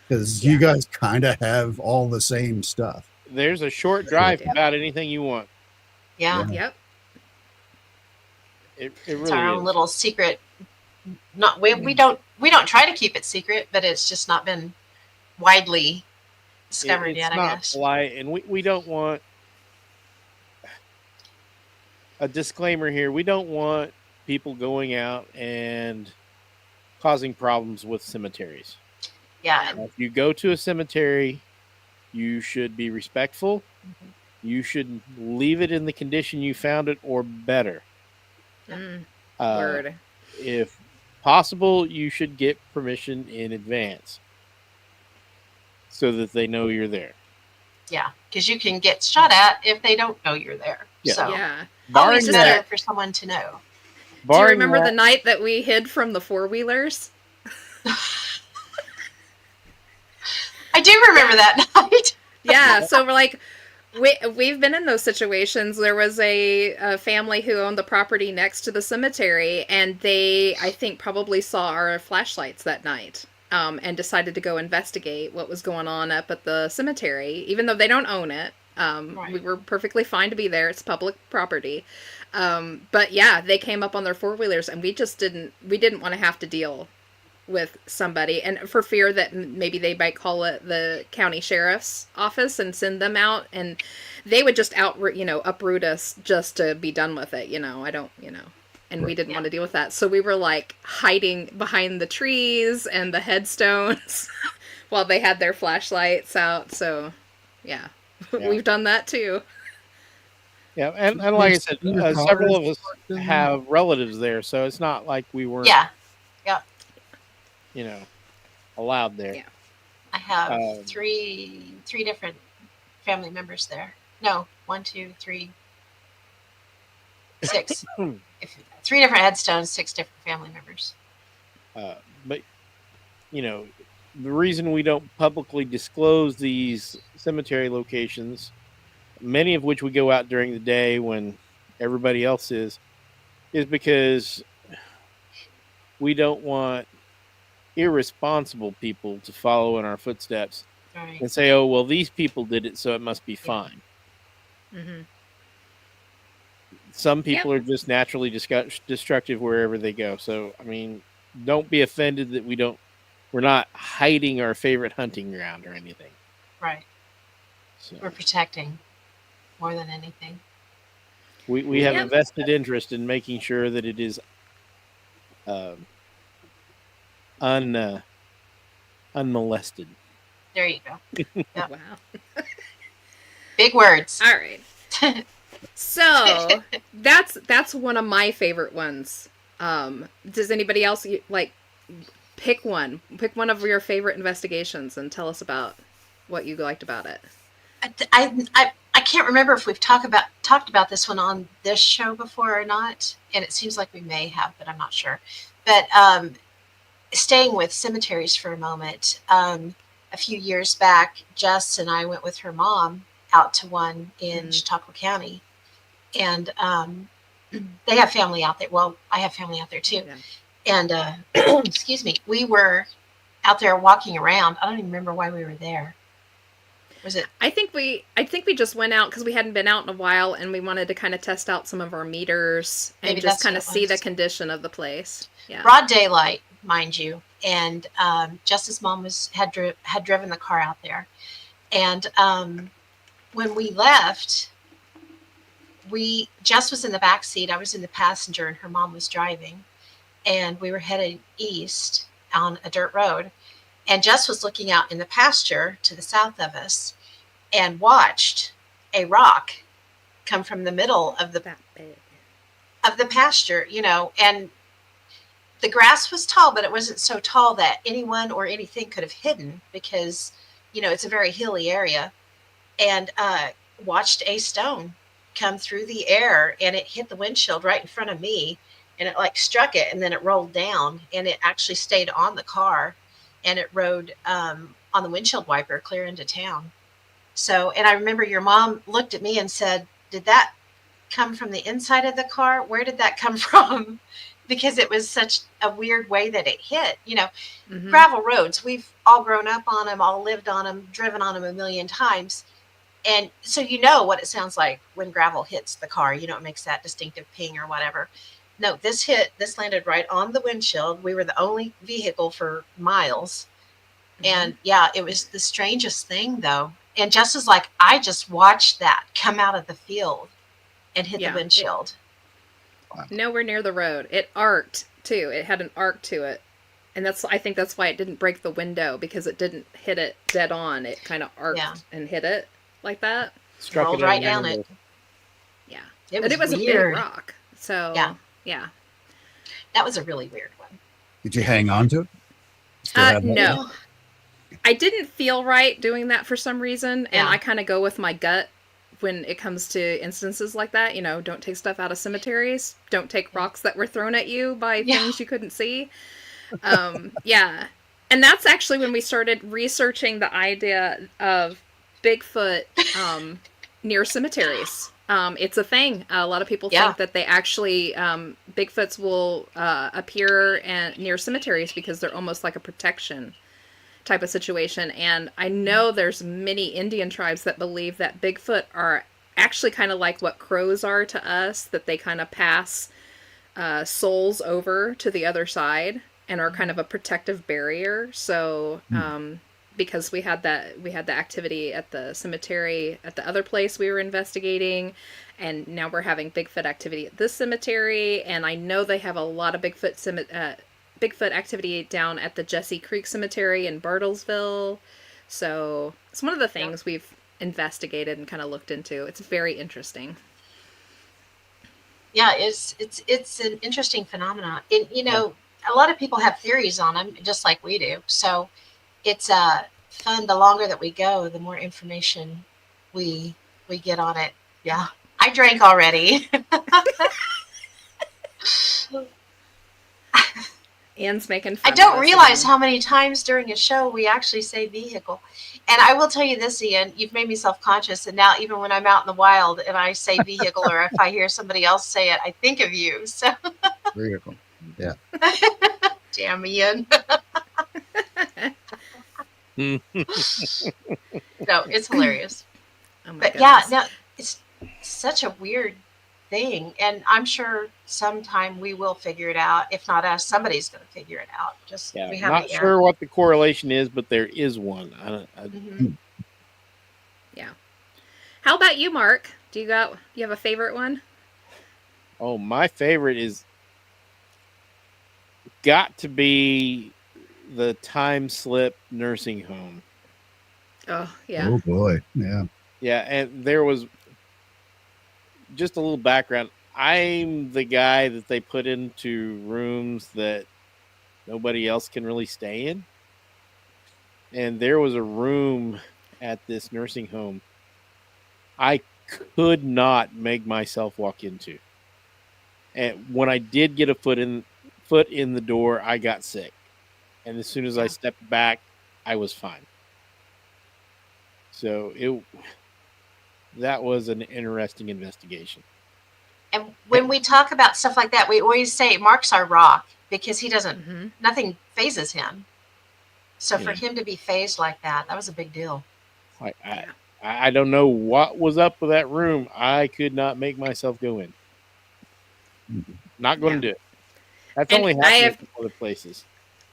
because you guys kind of have all the same stuff. There's a short drive Yeah. about anything you want. Yeah. Yep. It It's really our own is. little secret. Not we don't try to keep it secret, but it's just not been widely discovered It's yet, I not guess. polite, and we don't want a disclaimer here. We don't want people going out and causing problems with cemeteries. Yeah. If you go to a cemetery, you should be respectful. You should leave it in the condition you found it or better. Mm, Uh, word. If possible, you should get permission in advance so that they know you're there. Yeah. Because you can get shot at if they don't know you're there. Yeah. So Yeah. Barring always better that, for someone to know. Do you barring remember that, the night that we hid from the four-wheelers? I do remember that night. Yeah, so we're like, we've been in those situations. There was a family who owned the property next to the cemetery, and they, I think, probably saw our flashlights that night, and decided to go investigate what was going on up at the cemetery, even though they don't own it. Right. We were perfectly fine to be there. It's public property. But yeah, they came up on their 4-wheelers, and we didn't want to have to deal with somebody, and for fear that maybe they might call it the county sheriff's office and send them out, and they would just uproot us just to be done with it. And we didn't want to deal with that. So we were like hiding behind the trees and the headstones while they had their flashlights out. So yeah. We've done that too. Yeah, and like I said, several of us have relatives there, so it's not like we weren't, allowed there. Yeah. I have three different family members there. No, 1, 2, 3, 6. 3 different headstones, 6 different family members. But the reason we don't publicly disclose these cemetery locations, many of which we go out during the day when everybody else is because we don't want irresponsible people to follow in our footsteps and say, oh, well, these people did it, so it must be fine. Mm-hmm. Some people are just naturally destructive wherever they go. So, I mean, don't be offended that we're not hiding our favorite hunting ground or anything. Right. So, we're protecting more than anything. We have a vested interest in making sure that it is unmolested. There you go. Yep. Wow. Big words. All right. So that's one of my favorite ones. Does anybody else pick one of your favorite investigations and tell us about what you liked about it? I can't remember if we've talked about this one on this show before or not, and it seems like we may have, but I'm not sure. But staying with cemeteries for a moment, a few years back, Jess and I went with her mom out to one in Chautauqua County, and they have family out there. Well, I have family out there too. Yeah. And excuse me, we were out there walking around. I don't even remember why we were there. Was it? I think we just went out because we hadn't been out in a while, and we wanted to kind of test out some of our meters and just kind of see the condition of the place. Yeah. Broad daylight, mind you, and Jess's mom had driven the car out there, and when we left, Jess was in the back seat, I was in the passenger, and her mom was driving, and we were headed east on a dirt road. And Jess was looking out in the pasture to the south of us and watched a rock come from the middle of the pasture, and the grass was tall, but it wasn't so tall that anyone or anything could have hidden because, it's a very hilly area, and watched a stone come through the air, and it hit the windshield right in front of me, and it struck it, and then it rolled down, and it actually stayed on the car. And it rode on the windshield wiper clear into town. So, and I remember your mom looked at me and said, did that come from the inside of the car? Where did that come from? Because it was such a weird way that it hit. Gravel roads, we've all grown up on them, all lived on them, driven on them a million times. And so what it sounds like when gravel hits the car. It makes that distinctive ping or whatever. No, this landed right on the windshield. We were the only vehicle for miles. And it was the strangest thing though. And Jess was like, I just watched that come out of the field and hit the windshield. Nowhere near the road. It arced too. It had an arc to it. And I think that's why it didn't break the window, because it didn't hit it dead on. It kind of arced and hit it like that. Rolled right down it. Yeah. It was weird. A big rock. So yeah. That was a really weird one. Did you hang on to it? No. I didn't feel right doing that for some reason, and I kind of go with my gut when it comes to instances like that. Don't take stuff out of cemeteries. Don't take rocks that were thrown at you by things you couldn't see. Yeah. And that's actually when we started researching the idea of Bigfoot near cemeteries. It's a thing. A lot of people think that they actually, Bigfoots will appear near cemeteries because they're almost like a protection type of situation. And I know there's many Indian tribes that believe that Bigfoot are actually kind of like what crows are to us, that they kind of pass souls over to the other side and are kind of a protective barrier. So because we had the activity at the cemetery at the other place we were investigating, and now we're having Bigfoot activity at this cemetery, and I know they have a lot of Bigfoot activity down at the Jesse Creek Cemetery in Bartlesville. So it's one of the things we've investigated and kind of looked into. It's very interesting. Yeah, it's an interesting phenomenon. And a lot of people have theories on them, just like we do. So it's fun. The longer that we go, the more information we get on it. Yeah, I drank already. Ian's making fun I don't of us realize again. how many times during a show we actually say vehicle. And I will tell you this, Ian, you've made me self-conscious. And now even when I'm out in the wild and I say vehicle, or if I hear somebody else say it, I think of you. So Vehicle. Yeah. damn, Ian. No, it's hilarious. Oh my But goodness. yeah, no, it's such a weird thing. And I'm sure sometime we will figure it out. If not us, somebody's going to figure it out. Just Yeah, we have not the air. sure what the correlation is, but there is one. Mhm. Yeah. How about you, Mark? Do you have a favorite one? Oh, my favorite is got to be the time slip nursing home. Oh, yeah. Oh boy. Yeah. Yeah, and there was just a little background. I'm the guy that they put into rooms that nobody else can really stay in. And there was a room at this nursing home I could not make myself walk into. And when I did get a foot in the door, I got sick. And as soon as I stepped back, I was fine. So that was an interesting investigation. And when we talk about stuff like that, we always say Mark's our rock, because he doesn't, Mm-hmm. nothing phases him. So for Yeah. him to be phased like that was a big deal. I don't know what was up with that room. I could not make myself go in. Not going to do it. That's And only happened in other places.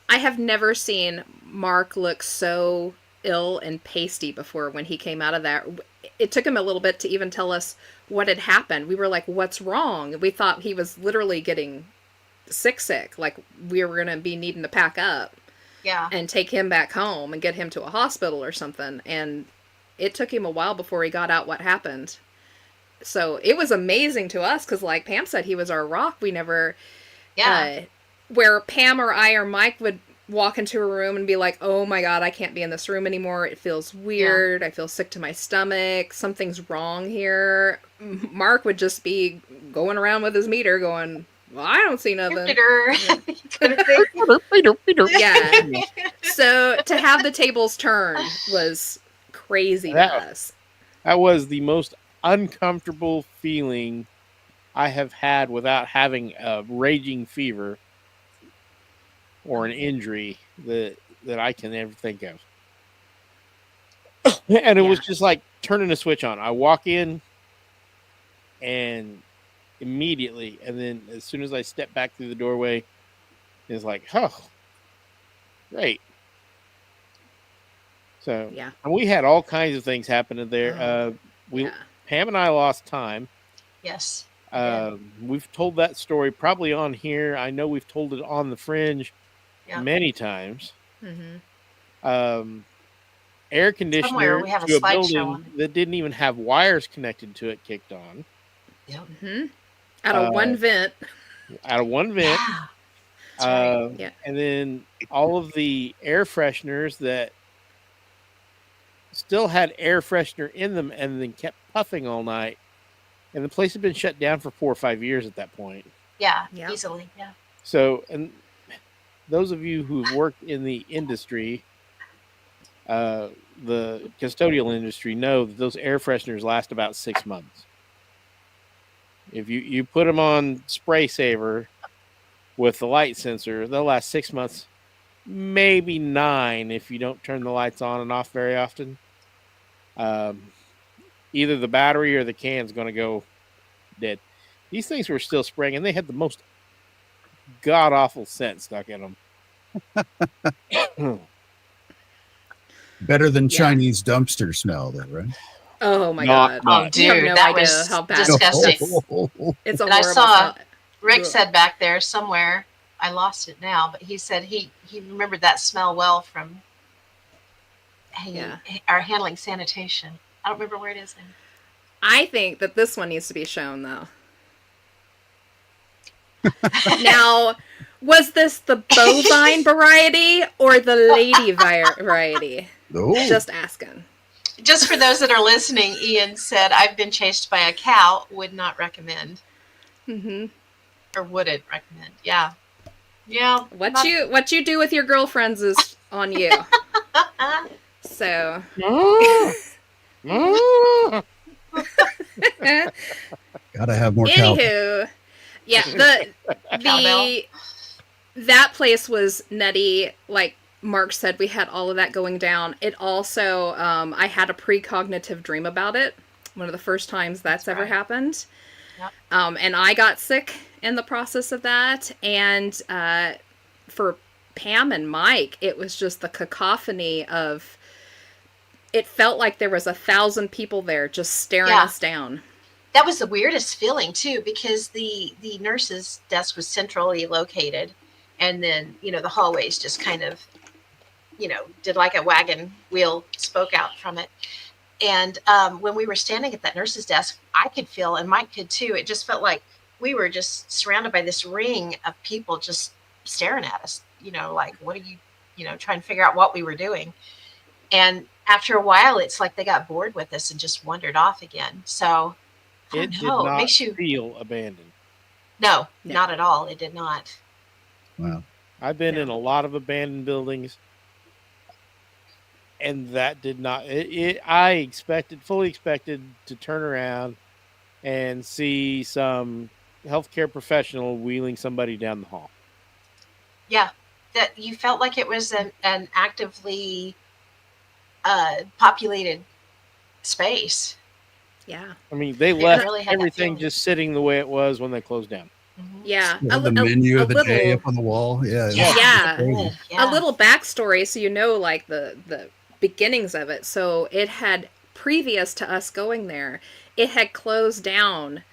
I have never seen Mark look so ill and pasty before when he came out of that. It took him a little bit to even tell us what had happened. We were like, what's wrong? We thought he was literally getting sick. Like we were going to be needing to pack up Yeah. and take him back home and get him to a hospital or something. And it took him a while before he got out what happened. So it was amazing to us because, like Pam said, he was our rock. We never... Yeah. Where Pam or I or Mike would walk into a room and be like, oh my God, I can't be in this room anymore. It feels weird. I feel sick to my stomach. Something's wrong here. Mark would just be going around with his meter going, well, I don't see nothing. Yeah. So to have the tables turn was crazy to us. That was the most uncomfortable feeling I have had without having a raging fever or an injury that I can ever think of. And it was just like turning a switch on. I walk in and immediately, and then as soon as I step back through the doorway, it's like, oh, great. So and we had all kinds of things happening there. Pam and I lost time. Yes. We've told that story probably on here. I know we've told it on the Fringe many times. Mm-hmm. Air conditioner we have a to a slideshow on building that didn't even have wires connected to it kicked on. Yep. Mm-hmm. Out of one vent. Out of one vent. Yeah. And then all of the air fresheners that still had air freshener in them and then kept puffing all night. And the place had been shut down for 4 or 5 years at that point. Yeah. Easily. Yeah. So, and those of you who've worked in the industry, the custodial industry, know that those air fresheners last about 6 months. If you put them on spray saver with the light sensor, they'll last 6 months, maybe 9 if you don't turn the lights on and off very often. either the battery or the can's going to go dead. These things were still spraying, and they had the most god awful scent stuck in them. Better than Yeah. Chinese dumpster smell, though, right? Oh my Not god! much. Oh, You have dude, no that idea was how bad. disgusting. It's a And I horrible saw- smell. Rick Ugh. said back there somewhere, I lost it now, but he said he remembered that smell well from our handling sanitation. I don't remember where it is now. I think that this one needs to be shown, though. Now, was this the bovine variety or the lady variety? Oh, Just asking. Just for those that are listening, Ian said, I've been chased by a cow, would not recommend. Mm-hmm. Or wouldn't recommend. Yeah. Yeah. What you do with your girlfriends is on you. So. gotta have more cow. Anywho, yeah, that place was nutty. Like Mark said, we had all of that going down. It also, I had a precognitive dream about it. One of the first times that's ever right. happened. Yep. And I got sick in the process of that. And for Pam and Mike, it was just the cacophony of. It felt like there was 1,000 people there just staring us down. That was the weirdest feeling too, because the nurse's desk was centrally located, and then the hallways just kind of did like a wagon wheel, spoke out from it. And when we were standing at that nurse's desk, I could feel, and Mike could too, it just felt like we were just surrounded by this ring of people just staring at us, like, what are you trying to figure out what we were doing. And after a while, it's like they got bored with us and just wandered off again. So It did it not makes you feel abandoned. no, No. not at all. It did not. Wow. I've been Yeah. in a lot of abandoned buildings, and that did not. I fully expected to turn around and see some healthcare professional wheeling somebody down the hall. Yeah, that you felt like it was an actively populated space. Yeah. I mean, they It left really had that everything feeling. just sitting the way it was when they closed down. Mhm. Yeah. The menu of the day up on the wall. Yeah. Yeah. Crazy. Yeah. A little backstory so like the beginnings of it. So it had, previous to us going there, it had closed down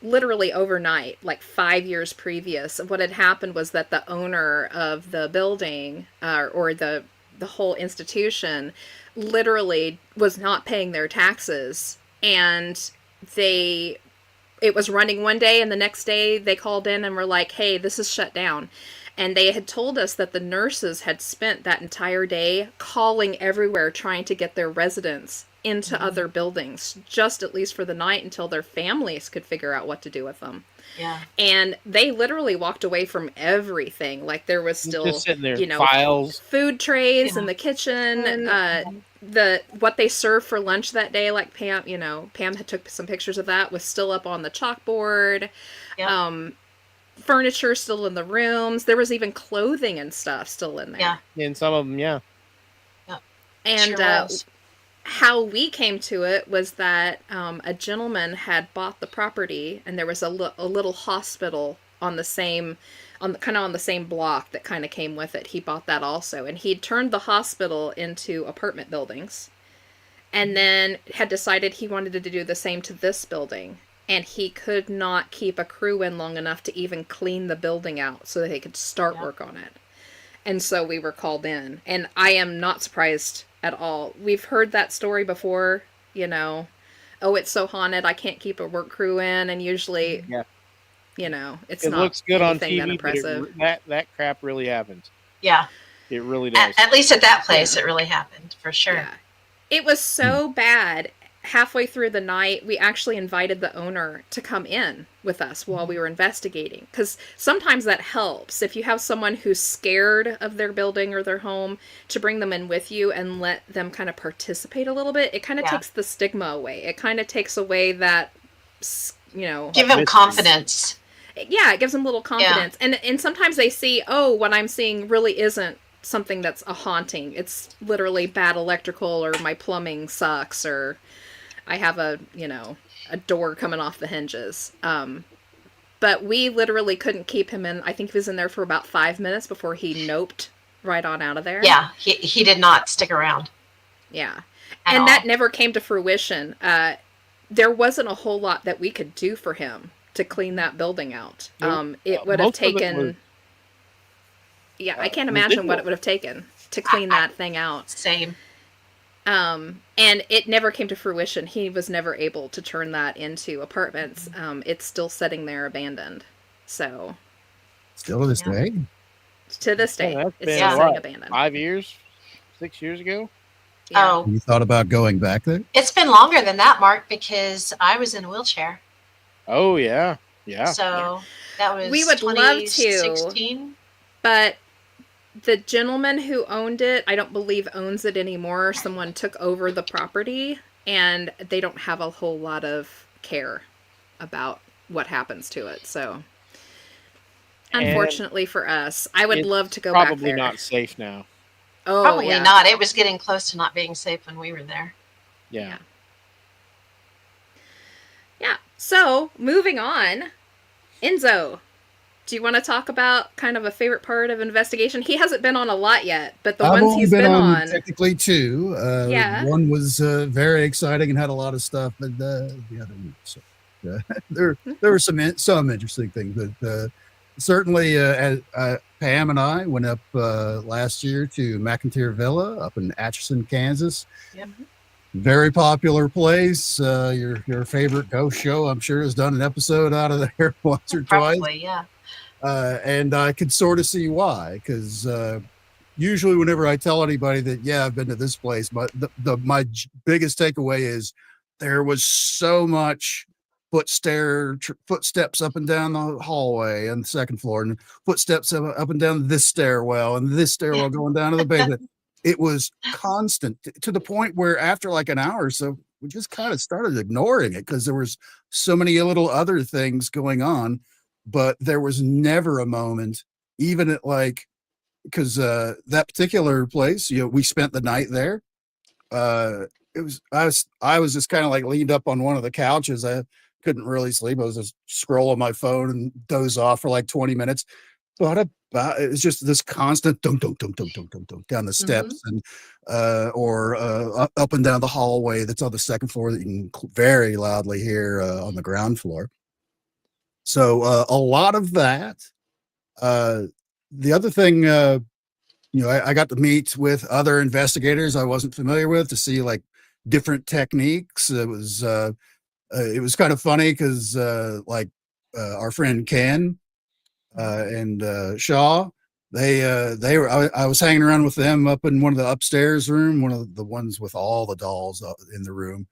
literally overnight, like 5 years previous. What had happened was that the owner of the building or the whole institution literally was not paying their taxes, and it was running one day, and the next day they called in and were like, hey, this is shut down. And they had told us that the nurses had spent that entire day calling everywhere trying to get their residents into other buildings, just at least for the night, until their families could figure out what to do with them. Yeah. And they literally walked away from everything. Like there was still, Just sitting there, files. food trays Yeah. in the kitchen, what they served for lunch that day, like Pam had took some pictures of that, was still up on the chalkboard. Yeah. Furniture still in the rooms. There was even clothing and stuff still in there. Yeah. In some of them, yeah. And Sure was. how we came to it was that a gentleman had bought the property, and there was a little hospital on the same block that kind of came with it. He bought that also, and he'd turned the hospital into apartment buildings, and then had decided he wanted to do the same to this building. And he could not keep a crew in long enough to even clean the building out so that they could start work on it. And so we were called in. And I am not surprised at all. We've heard that story before, oh, it's so haunted, I can't keep a work crew in. And usually, it's It not looks good on anything that TV, impressive. but that crap really happens. Yeah. It really does. At least at that place, it really happened for sure. Yeah. It was so bad. Halfway through the night, we actually invited the owner to come in with us while we were investigating. Because sometimes that helps. If you have someone who's scared of their building or their home, to bring them in with you and let them kind of participate a little bit, it kind of takes the stigma away. It kind of takes away that, Give them confidence. Yeah, it gives them a little confidence. And sometimes they see, oh, what I'm seeing really isn't something that's a haunting. It's literally bad electrical, or my plumbing sucks, or I have a door coming off the hinges. But we literally couldn't keep him in. I think he was in there for about 5 minutes before he noped right on out of there. Yeah, he did not stick around. Yeah. At And all. that never came to fruition. There wasn't a whole lot that we could do for him to clean that building out. It would have Most of it taken... was- Yeah, I can't the imagine what visual. it would have taken to clean that thing out. Same. And it never came to fruition. He was never able to turn that into apartments. It's still sitting there abandoned. So, Still to this Yeah. day. to this day, that's it's been still Yeah. sitting what, abandoned. 5 years, 6 years ago. Yeah. Oh, You thought about going back there? it's been longer than that, Mark, because I was in a wheelchair. Oh yeah, yeah. So that was We would love to. 2016. But the gentleman who owned it, I don't believe owns it anymore. Someone took over the property, and they don't have a whole lot of care about what happens to it. So, And unfortunately for us, I would it's love to go back Probably there. not safe now. Oh, Probably yeah. not. It was getting close to not being safe when we were there. Yeah. Yeah. So, moving on, Enzo, do you want to talk about kind of a favorite part of investigation? He hasn't been on a lot yet, but the I've ones only he's been been on on, technically 2. Yeah. One was very exciting and had a lot of stuff, but the other one. So, there were some interesting things, but certainly Pam and I went up last year to McIntyre Villa up in Atchison, Kansas. Yep. Very popular place. Your favorite ghost show, I'm sure, has done an episode out of there once or twice. Probably, yeah. And I could sort of see why, because usually whenever I tell anybody that, yeah, I've been to this place, but my biggest takeaway is there was so much footsteps up and down the hallway on the second floor, and footsteps up and down this stairwell, and this stairwell going down to the basement. It was constant to the point where after like an hour or so, we just kind of started ignoring it because there was so many little other things going on. But there was never a moment, even at like, because that particular place, we spent the night there. I was just kind of like leaned up on one of the couches. I couldn't really sleep. I was just scrolling my phone and doze off for like 20 minutes. But it's just this constant dum dum dum dum dum dum dum down the steps and or up and down the hallway that's on the second floor that you can very loudly hear on the ground floor. So a lot of that. The other thing, I got to meet with other investigators I wasn't familiar with to see like different techniques. It was kind of funny because our friend Ken and Shaw, they were. I was hanging around with them up in one of the upstairs room, one of the ones with all the dolls in the room.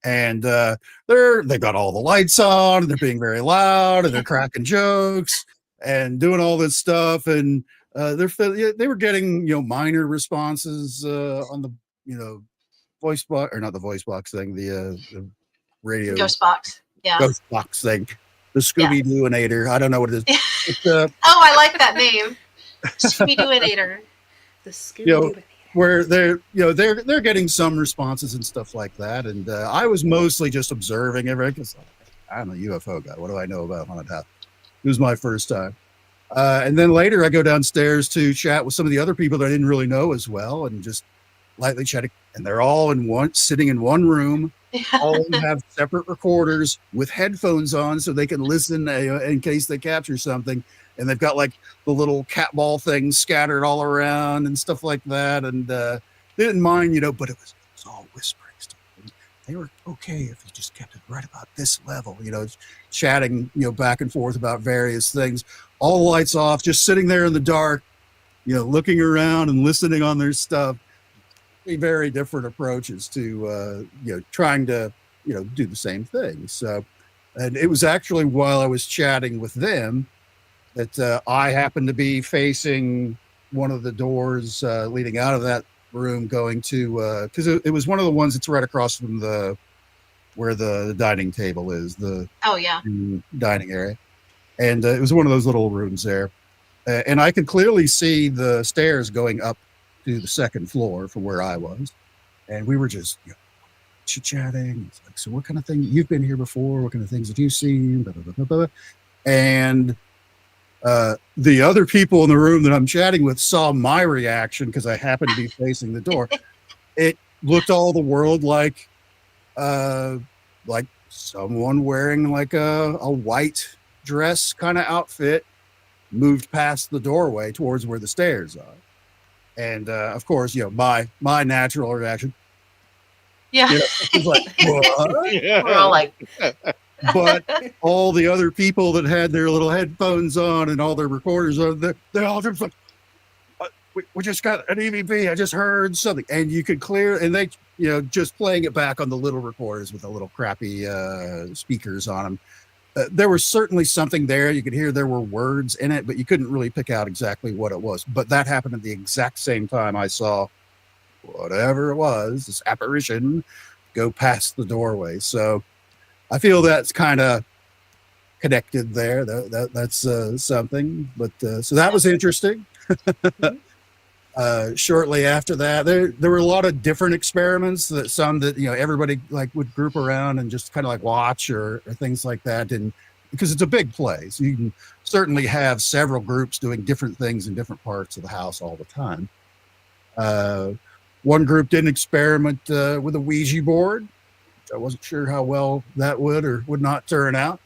And they got all the lights on, and they're being very loud, and they're cracking jokes and doing all this stuff. And they were getting minor responses on the voice box, or not the voice box thing, the radio Ghost box. Yeah. ghost box thing, the Scooby Dooinator. I don't know what it is. It's, Oh, I like that name. Scooby Dooinator. The Scooby-Doo. where they're getting some responses and stuff like that. And I was mostly just observing everything. 'Cause I'm a UFO guy. What do I know about haunted house? It was my first time. And then later I go downstairs to chat with some of the other people that I didn't really know as well, and just lightly chatting. And they're all sitting in one room. All have separate recorders with headphones on so they can listen in case they capture something. And they've got like the little cat ball things scattered all around and stuff like that. And they didn't mind, but it was all whispering stuff. And they were okay if you just kept it right about this level, chatting, back and forth about various things. All the lights off, just sitting there in the dark, looking around and listening on their stuff. Very different approaches to trying to do the same thing. So, and it was actually while I was chatting with them that I happened to be facing one of the doors leading out of that room, going to because it was one of the ones that's right across from where the dining table is, the dining area, and it was one of those little rooms there, and I could clearly see the stairs going up to the second floor from where I was, and we were just chit-chatting. It's like, so what kind of thing you've been here before? What kind of things have you seen? Blah, blah, blah, blah, blah. And the other people in the room that I'm chatting with saw my reaction because I happened to be facing the door. It looked all the world like someone wearing like a white dress kind of outfit moved past the doorway towards where the stairs are. And of course, my natural reaction. Yeah. It's like, what? We're all like, But all the other people that had their little headphones on and all their recorders on, they all just like, we just got an EVP. I just heard something. And you could clear, and they, just playing it back on the little recorders with the little crappy speakers on them. There was certainly something there. You could hear there were words in it, but you couldn't really pick out exactly what it was. But that happened at the exact same time I saw whatever it was, this apparition, go past the doorway. So I feel that's kind of connected there. That's something. But so that was interesting. Shortly after that, there were a lot of different experiments that everybody like would group around and just kind of like watch or things like that. And because it's a big place, you can certainly have several groups doing different things in different parts of the house all the time. One group did an experiment with a Ouija board. I wasn't sure how well that would or would not turn out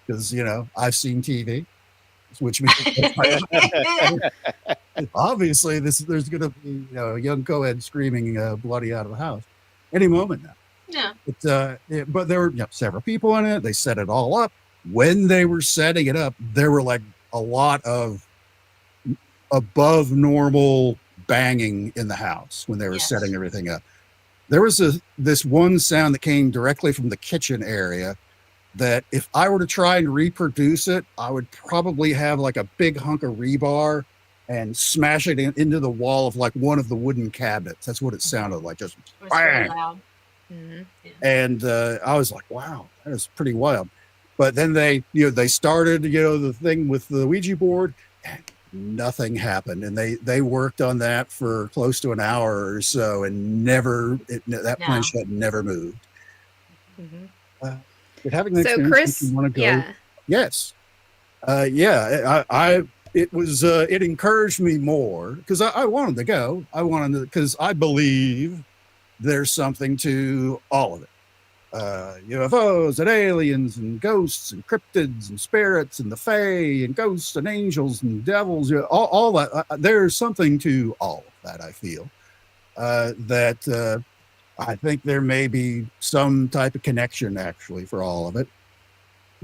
because, I've seen TV, which means obviously there's going to be a young co-ed screaming bloody out of the house any moment now. Yeah. But there were several people in it. They set it all up. When they were setting it up, there were like a lot of above normal banging in the house when they were setting everything up. There was this one sound that came directly from the kitchen area that if I were to try and reproduce it, I would probably have like a big hunk of rebar and smash it into the wall of like one of the wooden cabinets. That's what it sounded like, just bang. Loud. Mm-hmm. Yeah. And I was like, wow, that is pretty wild. But then they started, the thing with the Ouija board, and nothing happened. And they worked on that for close to an hour or so, and that planchette never moved. Mm-hmm. But having the so Chris, you want to go, yeah. Yes. It encouraged me more because I wanted to go. Because I believe there's something to all of it. UFOs and aliens and ghosts and cryptids and spirits and the fae and ghosts and angels and devils, all that. There's something to all of that, I feel. I think there may be some type of connection actually for all of it.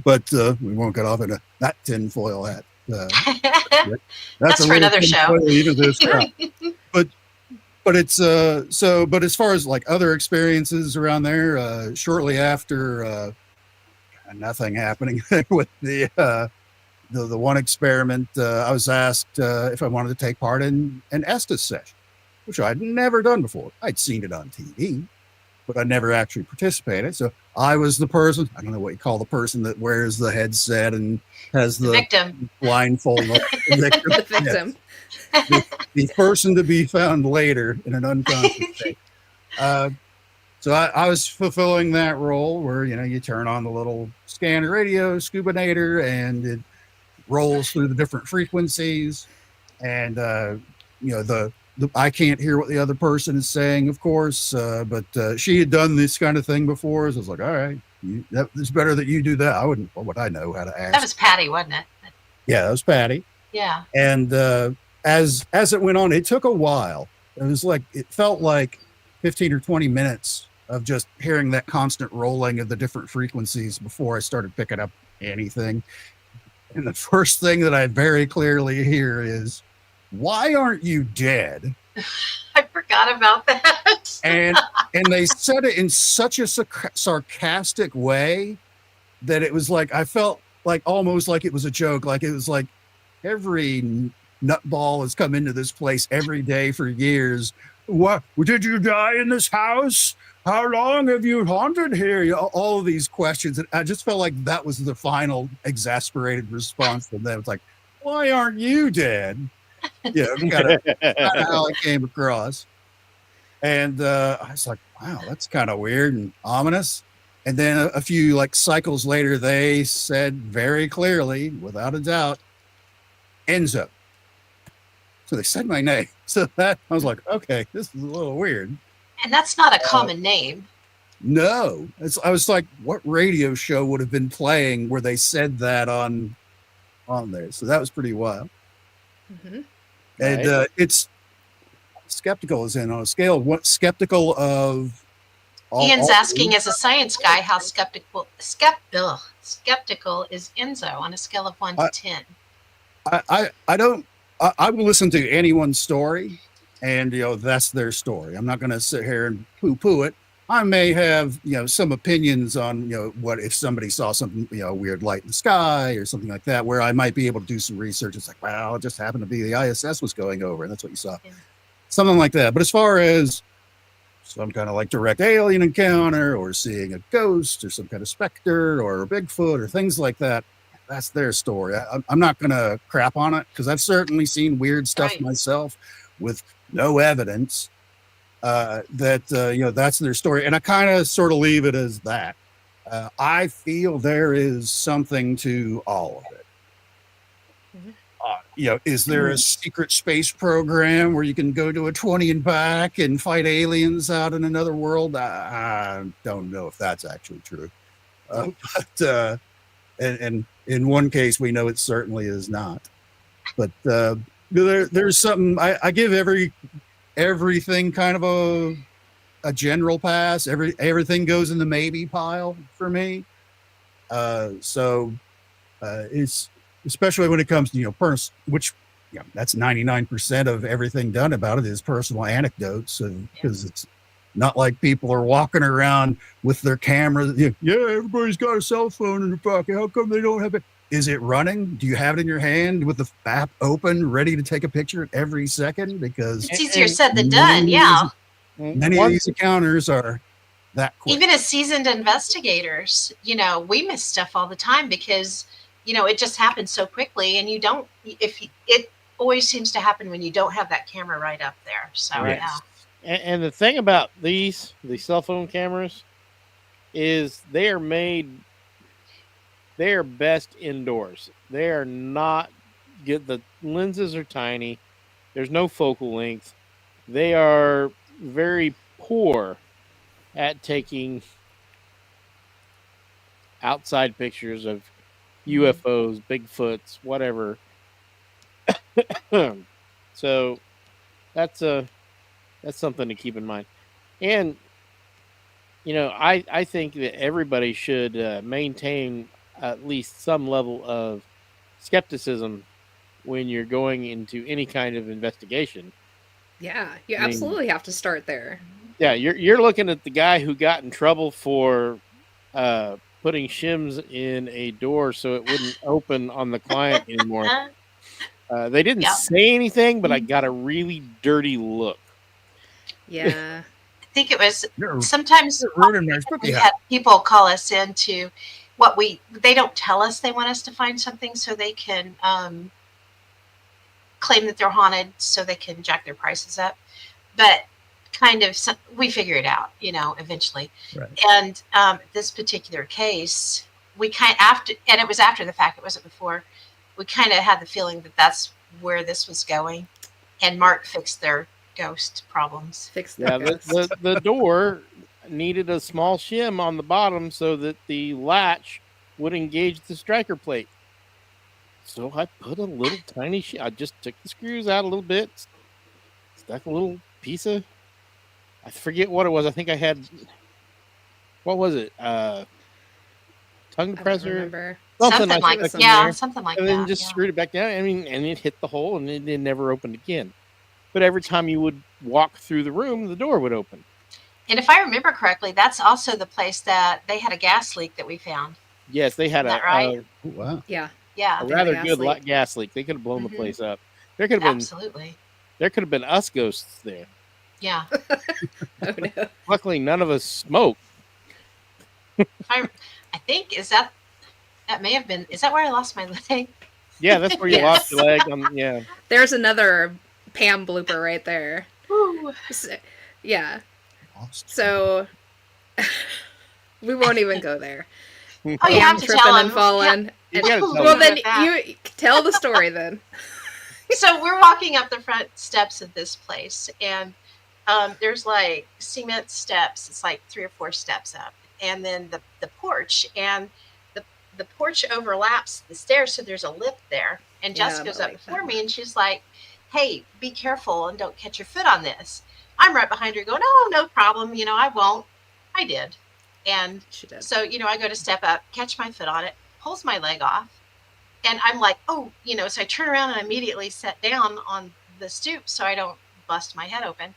But we won't get off into that tinfoil hat. That's for another show. But it's but as far as like other experiences around there, shortly after nothing happening with the one experiment, I was asked if I wanted to take part in an Estes session, which I'd never done before. I'd seen it on TV, but I never actually participated. So I was the person, I don't know what you call the person that wears the headset and has the victim blindfold. The victim. Yes. The person to be found later in an unconscious state. So I was fulfilling that role where, you turn on the little scanner radio, Scubanator, and it rolls through the different frequencies. And, I can't hear what the other person is saying, of course, but she had done this kind of thing before. So I was like, all right, it's better that you do that. What would I know how to ask? That was Patty, wasn't it? Yeah, that was Patty. Yeah. And as it went on, it took a while. It felt like 15 or 20 minutes of just hearing that constant rolling of the different frequencies before I started picking up anything. And the first thing that I very clearly hear is, why aren't you dead? I forgot about that. and they said it in such a sarcastic way that it was like, I felt like almost like it was a joke. Like it was like every nutball has come into this place every day for years. What, did you die in this house? How long have you haunted here? All of these questions. And I just felt like that was the final exasperated response from them. It's like, why aren't you dead? Yeah, kind of how it came across. And I was like, wow, that's kind of weird and ominous. And then a few like cycles later, they said very clearly, without a doubt, Enzo. So they said my name. So that I was like, okay, this is a little weird. And that's not a common name. No, I was like, what radio show would have been playing where they said that on there? So that was pretty wild. Mm-hmm. And Right. it's skeptical is in on a scale of what skeptical of. Ian's asking, as a science guy, how skeptical is Enzo on a scale of 1 to 10? I will listen to anyone's story, and that's their story. I'm not going to sit here and poo-poo it. I may have some opinions on what if somebody saw something weird light in the sky or something like that, where I might be able to do some research. It's like, well, it just happened to be the ISS was going over, and that's what you saw, something like that. But as far as some kind of like direct alien encounter or seeing a ghost or some kind of specter or a Bigfoot or things like that, that's their story. I'm not going to crap on it because I've certainly seen weird stuff myself with no evidence that that's their story. And I kind of sort of leave it as that. I feel there is something to all of it. Is there a secret space program where you can go to a 20 and back and fight aliens out in another world? I don't know if that's actually true. But and in one case, we know it certainly is not. But there's something. I give everything kind of a general pass. Everything goes in the maybe pile for me. So it's. Especially when it comes to which that's 99% of everything done about it is personal anecdotes, because it's not like people are walking around with their cameras. Everybody's got a cell phone in their pocket. How come they don't have it? Is it running? Do you have it in your hand with the app open, ready to take a picture every second? Because it's easier said than done. Yeah, many of these encounters are that quick. Even as seasoned investigators, we miss stuff all the time because it just happens so quickly, and it always seems to happen when you don't have that camera right up there. So Right. yeah. And the thing about the cell phone cameras is they are best indoors. They are not good. The lenses are tiny. There's no focal length. They are very poor at taking outside pictures of UFOs, Bigfoots, whatever. So that's something to keep in mind. And I think that everybody should maintain at least some level of skepticism when you're going into any kind of investigation. Yeah, you absolutely have to start there. Yeah, you're looking at the guy who got in trouble for putting shims in a door so it wouldn't open on the client anymore. They didn't say anything, but I got a really dirty look. Yeah. I think it was sometimes we had people call us into they don't tell us they want us to find something so they can claim that they're haunted so they can jack their prices up. But kind of we figure it out, eventually. Right. And this particular case, we and it was after the fact, it wasn't before. We kind of had the feeling that that's where this was going, and Mark fixed their ghost problems. The door needed a small shim on the bottom so that the latch would engage the striker plate. So I put a little tiny shim. I just took the screws out a little bit, stuck a little piece of, I forget what it was. I think I had, what was it? Tongue depressor? Something like that. Something like that. And then just screwed it back down. I mean, and it hit the hole and it never opened again. But every time you would walk through the room, the door would open. And if I remember correctly, that's also the place that they had a gas leak that we found. Yes, they had right? Wow. Yeah. Yeah. A rather good gas leak. They could have blown the place up. There could have been absolutely. There could have been us ghosts there. Yeah. Oh, no. Luckily, none of us smoked. I think that may have been. Is that where I lost my leg? Yeah, that's where you lost your leg. Yeah. There's another Pam blooper right there. Ooh. Yeah. Lost. So we won't even go there. Oh, you Pam have to tripping tell and him. falling. You And- gotta tell well, him. then that. you tell the story then. So we're walking up the front steps of this place, and there's like cement steps. It's like 3 or 4 steps up, and then the porch, and the porch overlaps the stairs, so there's a lip there. And Yeah, Jess I goes don't up like before that. me, and she's like, "Hey, be careful and don't catch your foot on this." I'm right behind her, going, "Oh, no problem. I won't." I did, and She did. so I go to step up, catch my foot on it, pulls my leg off. And I'm like, oh, so I turn around and immediately sit down on the stoop so I don't bust my head open.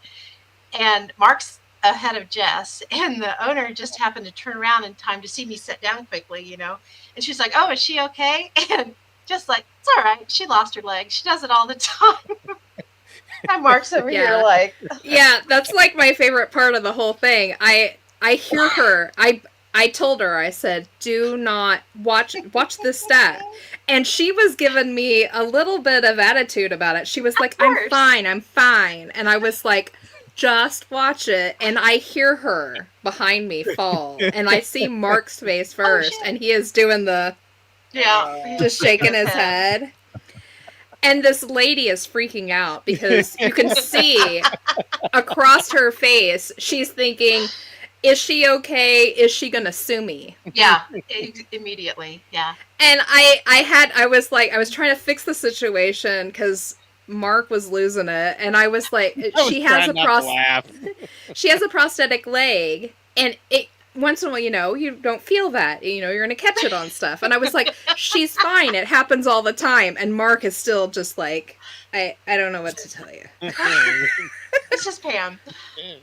And Mark's ahead of Jess, and the owner just happened to turn around in time to see me sit down quickly, And she's like, "Oh, is she okay?" And just like, "It's all right. She lost her leg. She does it all the time." And Mark's over Yeah. here like, Yeah, that's like my favorite part of the whole thing. I hear her. I told her, I said, "Do not watch this stat." And she was giving me a little bit of attitude about it. She was like, "I'm course. fine, I'm fine." And I was like, "Just watch it." And I hear her behind me fall. And I see Mark's face first, shit. and he is doing the yeah, just shaking his head. And this lady is freaking out because you can see across her face, she's thinking, is she okay? Is she gonna sue me? Yeah, immediately, yeah. And I was trying to fix the situation because Mark was losing it, and I was like, she has a prosthetic leg, and it once in a while, you don't feel that, you're gonna catch it on stuff, and I was like, she's fine, it happens all the time, and Mark is still just like, I don't know what to tell you. It's just Pam.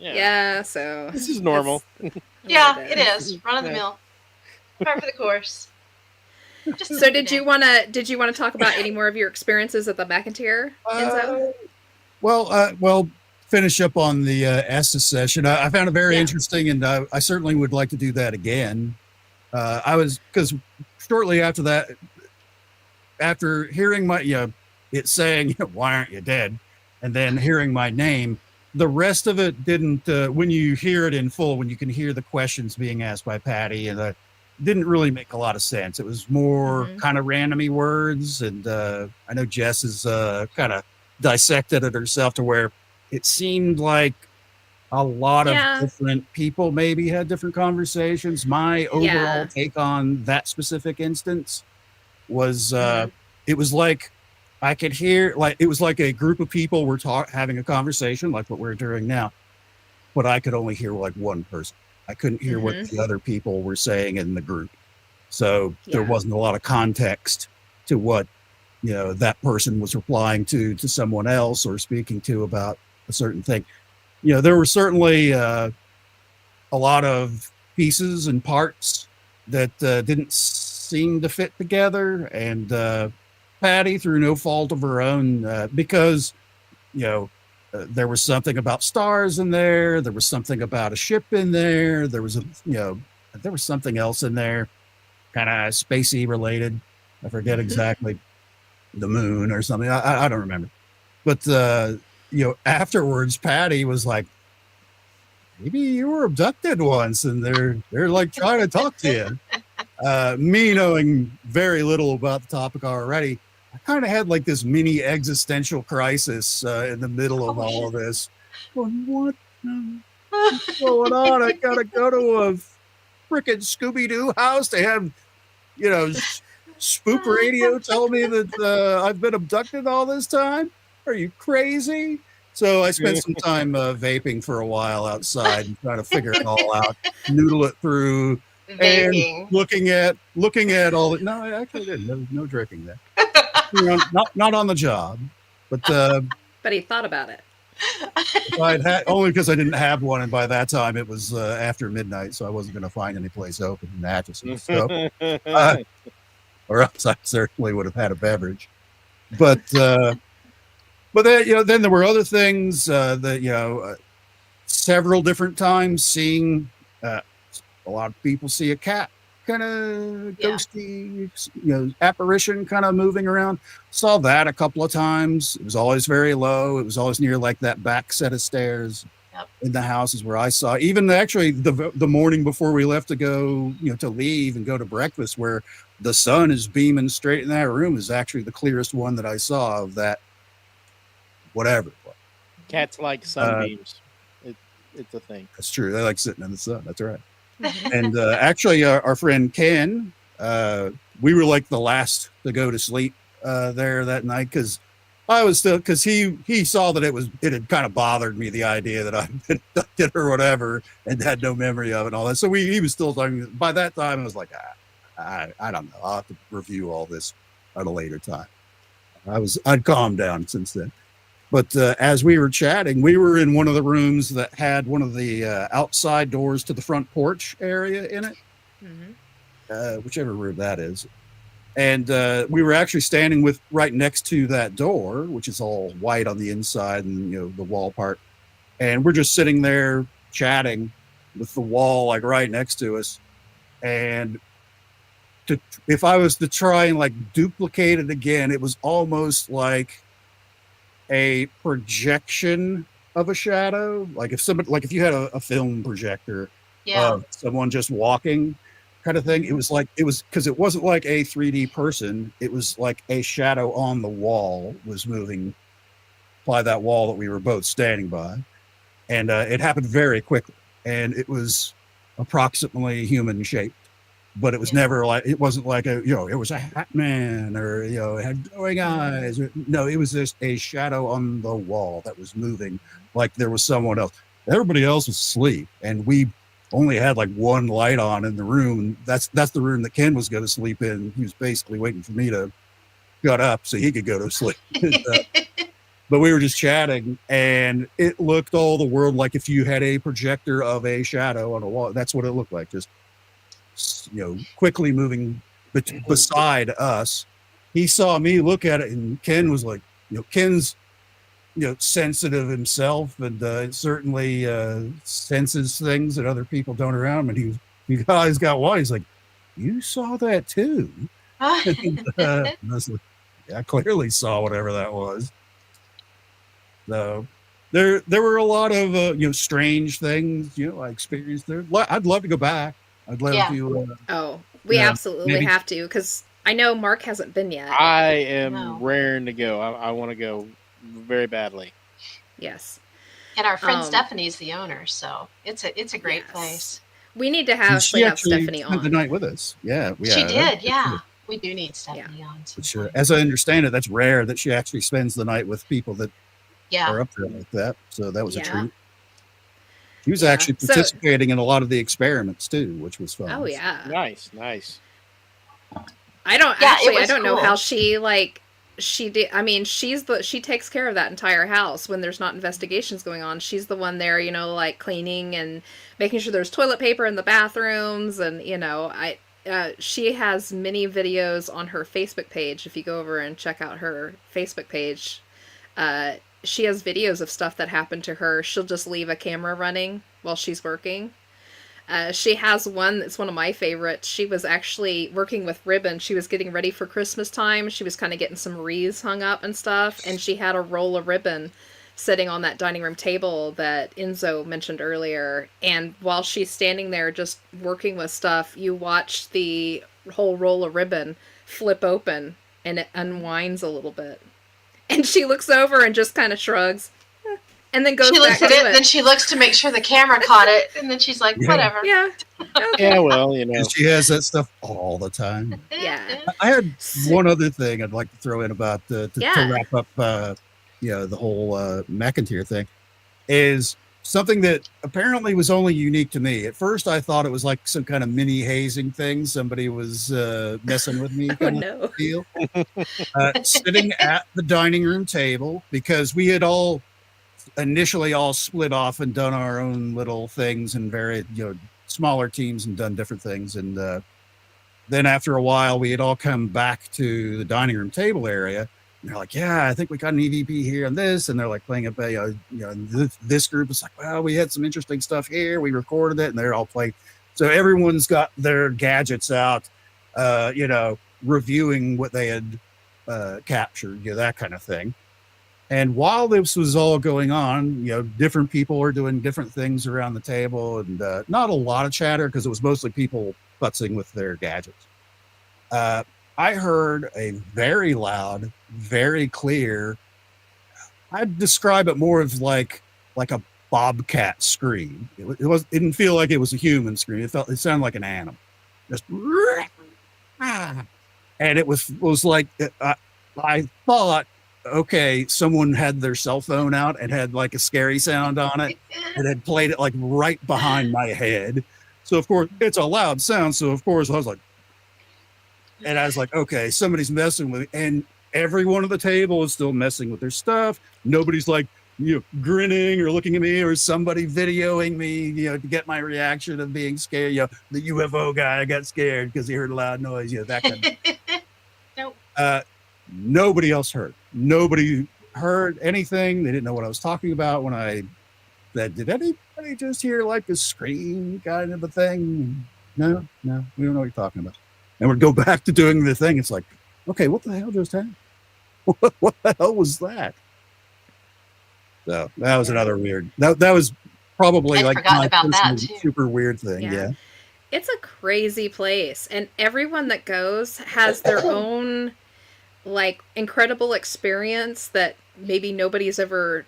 Yeah, so This is normal. Yeah, it is. Run of the mill. Par for the course. Just So did you want to talk about any more of your experiences at the McIntyre Enzo? Well, finish up on the Estes session. I found it very Yeah. interesting, and I certainly would like to do that again. Because shortly after that, after hearing it saying, "Why aren't you dead?" and then hearing my name, the rest of it didn't. When you hear it in full, when you can hear the questions being asked by Patty, and didn't really make a lot of sense. It was more kind of randomy words, and I know Jess has kind of dissected it herself to where it seemed like a lot of different people maybe had different conversations. My overall take on that specific instance was it was like I could hear, like, it was like a group of people were having a conversation like what we're doing now, but I could only hear like one person. I couldn't hear what the other people were saying in the group. So there wasn't a lot of context to what, that person was replying to someone else or speaking to about a certain thing. There were certainly a lot of pieces and parts that didn't seem to fit together. And Patty, through no fault of her own, because, there was something about stars in there. There was something about a ship in there. There was there was something else in there, kind of spacey related. I forget exactly, the moon or something. I don't remember. But afterwards, Patty was like, "Maybe you were abducted once, and they're like trying to talk to you." Me knowing very little about the topic already, I kind of had like this mini existential crisis in the middle of all of this. Going, what's going on? I gotta go to a freaking Scooby-Doo house to have, spook radio tell me that I've been abducted all this time? Are you crazy? So I spent some time vaping for a while outside and trying to figure it all out, noodle it through, Vaping. and looking at all the. No, I actually didn't. No drinking there. Not on the job, but he thought about it. only because I didn't have one, and by that time it was after midnight, so I wasn't going to find any place open in Atchison. So, or else I certainly would have had a beverage. But then then there were other things that several different times seeing a lot of people see a cat kind of ghosty, apparition kind of moving around. Saw that a couple of times. It was always very low. It was always near like that back set of stairs. Yep. in the houses where I saw, even actually the morning before we left to go, to leave and go to breakfast, where the sun is beaming straight in that room, is actually the clearest one that I saw of that, whatever. Cats like sunbeams. It's a thing. That's true. They like sitting in the sun. That's right. Mhm. And actually, our friend Ken, we were like the last to go to sleep there that night, because I was still, because he saw that it had kind of bothered me, the idea that I did or whatever, and had no memory of it and all that. So he was still talking. By that time, I was like, I don't know. I'll have to review all this at a later time. I'd calmed down since then. But as we were chatting, we were in one of the rooms that had one of the outside doors to the front porch area in it, whichever room that is. And we were actually standing right next to that door, which is all white on the inside and, the wall part. And we're just sitting there chatting with the wall like right next to us. And if I was to try and like duplicate it again, it was almost like a projection of a shadow. Like if you had a film projector of someone just walking kind of thing, it was because it wasn't like a 3D person. It was like a shadow on the wall was moving by that wall that we were both standing by. And it happened very quickly. And it was approximately human shaped. But it was never like, it wasn't like it was a hat man, or, it had glowing eyes. No, it was just a shadow on the wall that was moving like there was someone else. Everybody else was asleep, and we only had like one light on in the room. That's the room that Ken was going to sleep in. He was basically waiting for me to shut up so he could go to sleep. But we were just chatting, and it looked all the world like if you had a projector of a shadow on a wall. That's what it looked like, just quickly moving beside us. He saw me look at it, and Ken was like, Ken's sensitive himself, and certainly senses things that other people don't around him. And he always got one. He's like, "You saw that too?" And, I was like, yeah, I clearly saw whatever that was. So there were a lot of strange things I experienced there. I'd love to go back. I'd love to. We absolutely have to, because I know Mark hasn't been yet. I am raring to go. I want to go very badly. Yes. And our friend Stephanie's the owner, so it's a great place. We need to have Stephanie on the night with us. Yeah, she did. Yeah, we do need Stephanie on. Which, as I understand it, that's rare that she actually spends the night with people that are up there like that. So that was a treat. He was actually participating in a lot of the experiments too, which was fun. Oh yeah, nice. I don't know how she she did. I mean, she takes care of that entire house when there's not investigations going on. She's the one there, like cleaning and making sure there's toilet paper in the bathrooms, and she has many videos on her Facebook page. If you go over and check out her Facebook page, she has videos of stuff that happened to her. She'll just leave a camera running while she's working. She has one that's one of my favorites. She was actually working with ribbon. She was getting ready for Christmas time. She was kind of getting some wreaths hung up and stuff. And she had a roll of ribbon sitting on that dining room table that Enzo mentioned earlier. And while she's standing there just working with stuff, you watch the whole roll of ribbon flip open and it unwinds a little bit. And she looks over and just kind of shrugs, and then goes back to it. Then she looks to make sure the camera caught it, and then she's like, "Whatever." Yeah. Okay. Yeah. Well, she has that stuff all the time. Yeah. I had one other thing I'd like to throw in about to wrap up, the whole McIntyre thing, is something that apparently was only unique to me. At first, I thought it was like some kind of mini hazing thing. Somebody was messing with me. Oh, no. Deal. Sitting at the dining room table, because we had initially all split off and done our own little things and very, smaller teams and done different things. And then after a while, we had all come back to the dining room table area. And they're like, yeah, I think we got an EVP here and this. And they're like playing this group is like, well, we had some interesting stuff here. We recorded it, and they're all playing. So everyone's got their gadgets out, reviewing what they had captured, that kind of thing. And while this was all going on, different people were doing different things around the table, and not a lot of chatter because it was mostly people futzing with their gadgets. I heard a very loud, very clear, I'd describe it more of like a bobcat scream. It didn't feel like it was a human scream. It sounded like an animal. Just, and it was like, I thought, okay, someone had their cell phone out and had like a scary sound on it and had played it like right behind my head. So of course it's a loud sound. So of course I was like, okay, somebody's messing with it. And everyone at the table is still messing with their stuff. Nobody's like, grinning or looking at me, or somebody videoing me, to get my reaction of being scared. The UFO guy got scared because he heard a loud noise, that kind of Nope. Nobody else heard. Nobody heard anything. They didn't know what I was talking about when I said, did anybody just hear like a scream kind of a thing? No, we don't know what you're talking about. And we'd go back to doing the thing. It's like, okay, what the hell just happened? What the hell was that? So that was another weird. That was probably I'd forgotten about that too. Super weird thing. Yeah. It's a crazy place, and everyone that goes has their own like incredible experience that maybe nobody's ever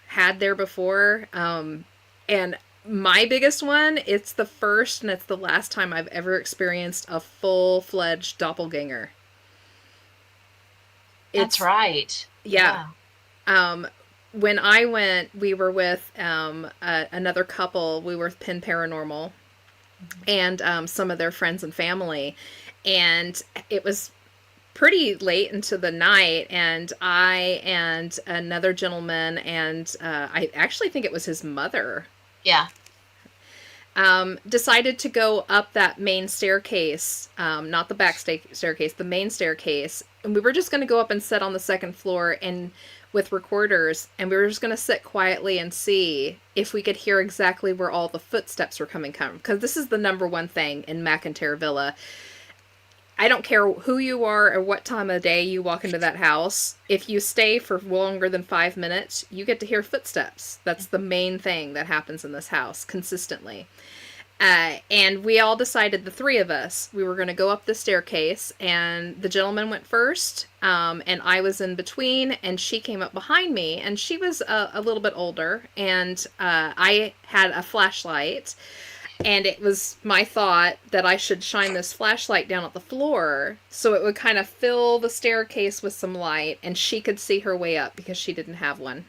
had there before. And my biggest one, it's the first and it's the last time I've ever experienced a full-fledged doppelganger. That's right. Yeah. When I went, we were with another couple. We were with Penn Paranormal and some of their friends and family. And it was pretty late into the night, and I and another gentleman, and I actually think it was his mother. Yeah. Decided to go up that main staircase, not the back staircase, the main staircase. And we were just going to go up and sit on the second floor and with recorders, and we were just going to sit quietly and see if we could hear exactly where all the footsteps were coming from. Because this is the number one thing in McIntyre Villa. I don't care who you are or what time of day you walk into that house. If you stay for longer than 5 minutes, you get to hear footsteps. That's the main thing that happens in this house consistently. And we all decided, the three of us, we were going to go up the staircase, and the gentleman went first, and I was in between, and she came up behind me, and she was a little bit older, and I had a flashlight. And it was my thought that I should shine this flashlight down at the floor so it would kind of fill the staircase with some light, and she could see her way up because she didn't have one.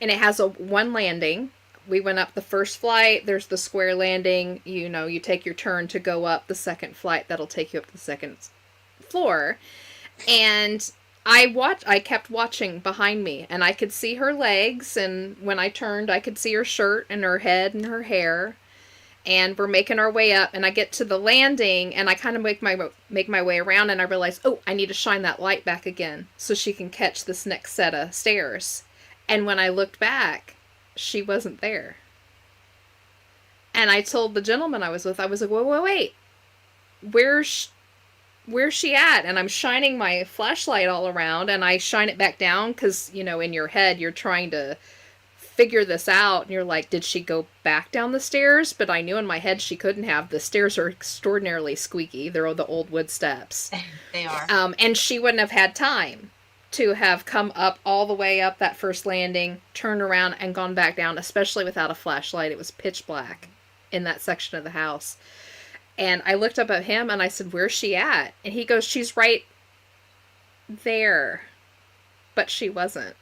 And it has one landing. We went up the first flight. There's the square landing. You take your turn to go up the second flight. That'll take you up to the second floor. And I kept watching behind me, and I could see her legs. And when I turned, I could see her shirt and her head and her hair. And we're making our way up, and I get to the landing, and I kind of make my way around, and I realize, oh, I need to shine that light back again so she can catch this next set of stairs. And when I looked back, she wasn't there. And I told the gentleman I was with, I was like, wait, where's she at? And I'm shining my flashlight all around, and I shine it back down because, in your head, you're trying to figure this out, and you're like, did she go back down the stairs? But I knew in my head she couldn't have. The stairs are extraordinarily squeaky. They're the old wood steps. They are. And she wouldn't have had time to have come up all the way up that first landing, turned around, and gone back down, especially without a flashlight. It was pitch black in that section of the house. And I looked up at him, and I said, where's she at? And he goes, she's right there. But she wasn't.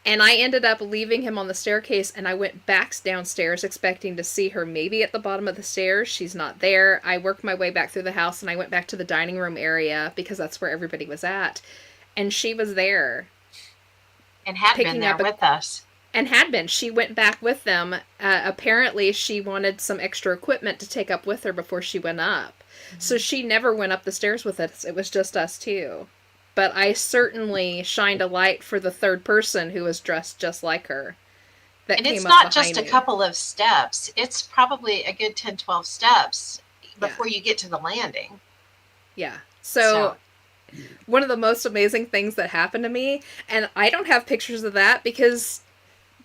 And I ended up leaving him on the staircase, and I went back downstairs expecting to see her maybe at the bottom of the stairs. She's not there. I worked my way back through the house, and I went back to the dining room area because that's where everybody was at. And she was there. And had been there with us. And had been. She went back with them. Apparently, she wanted some extra equipment to take up with her before she went up. Mm-hmm. So she never went up the stairs with us. It was just us two. But I certainly shined a light for the third person who was dressed just like her. And it's not just a couple of steps. It's probably a good 10, 12 steps before you get to the landing. Yeah. So one of the most amazing things that happened to me. And I don't have pictures of that because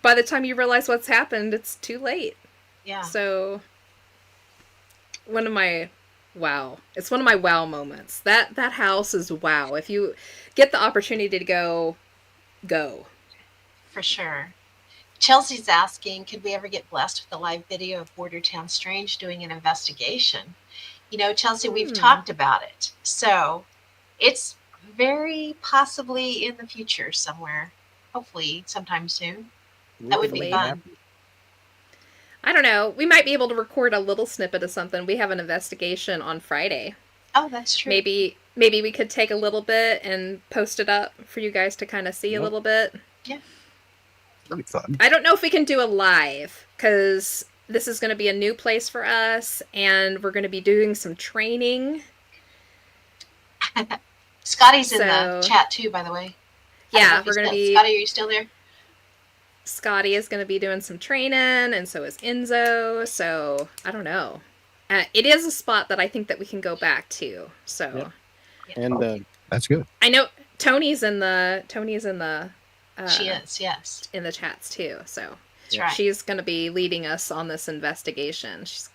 by the time you realize what's happened, it's too late. Yeah. So it's one of my wow moments. That house is wow. If you get the opportunity to go. For sure. Chelsea's asking, could we ever get blessed with a live video of Bordertown Strange doing an investigation? You know, Chelsea, we've talked about it. So it's very possibly in the future somewhere. Hopefully sometime soon. That would be fun. I don't know. We might be able to record a little snippet of something. We have an investigation on Friday. Oh, that's true. Maybe we could take a little bit and post it up for you guys to kind of see a little bit. Yeah. That'd be fun. I don't know if we can do a live because this is going to be a new place for us and we're going to be doing some training. Scotty's in the chat too, by the way. Yeah, we're going to be... Scotty, are you still there? Scotty is going to be doing some training, and so is Enzo, so I don't know. It is a spot that I think that we can go back to, so. Yep. And that's good. I know Tony's in the she is, yes. in the chats too, so. That's right. She's going to be leading us on this investigation. She's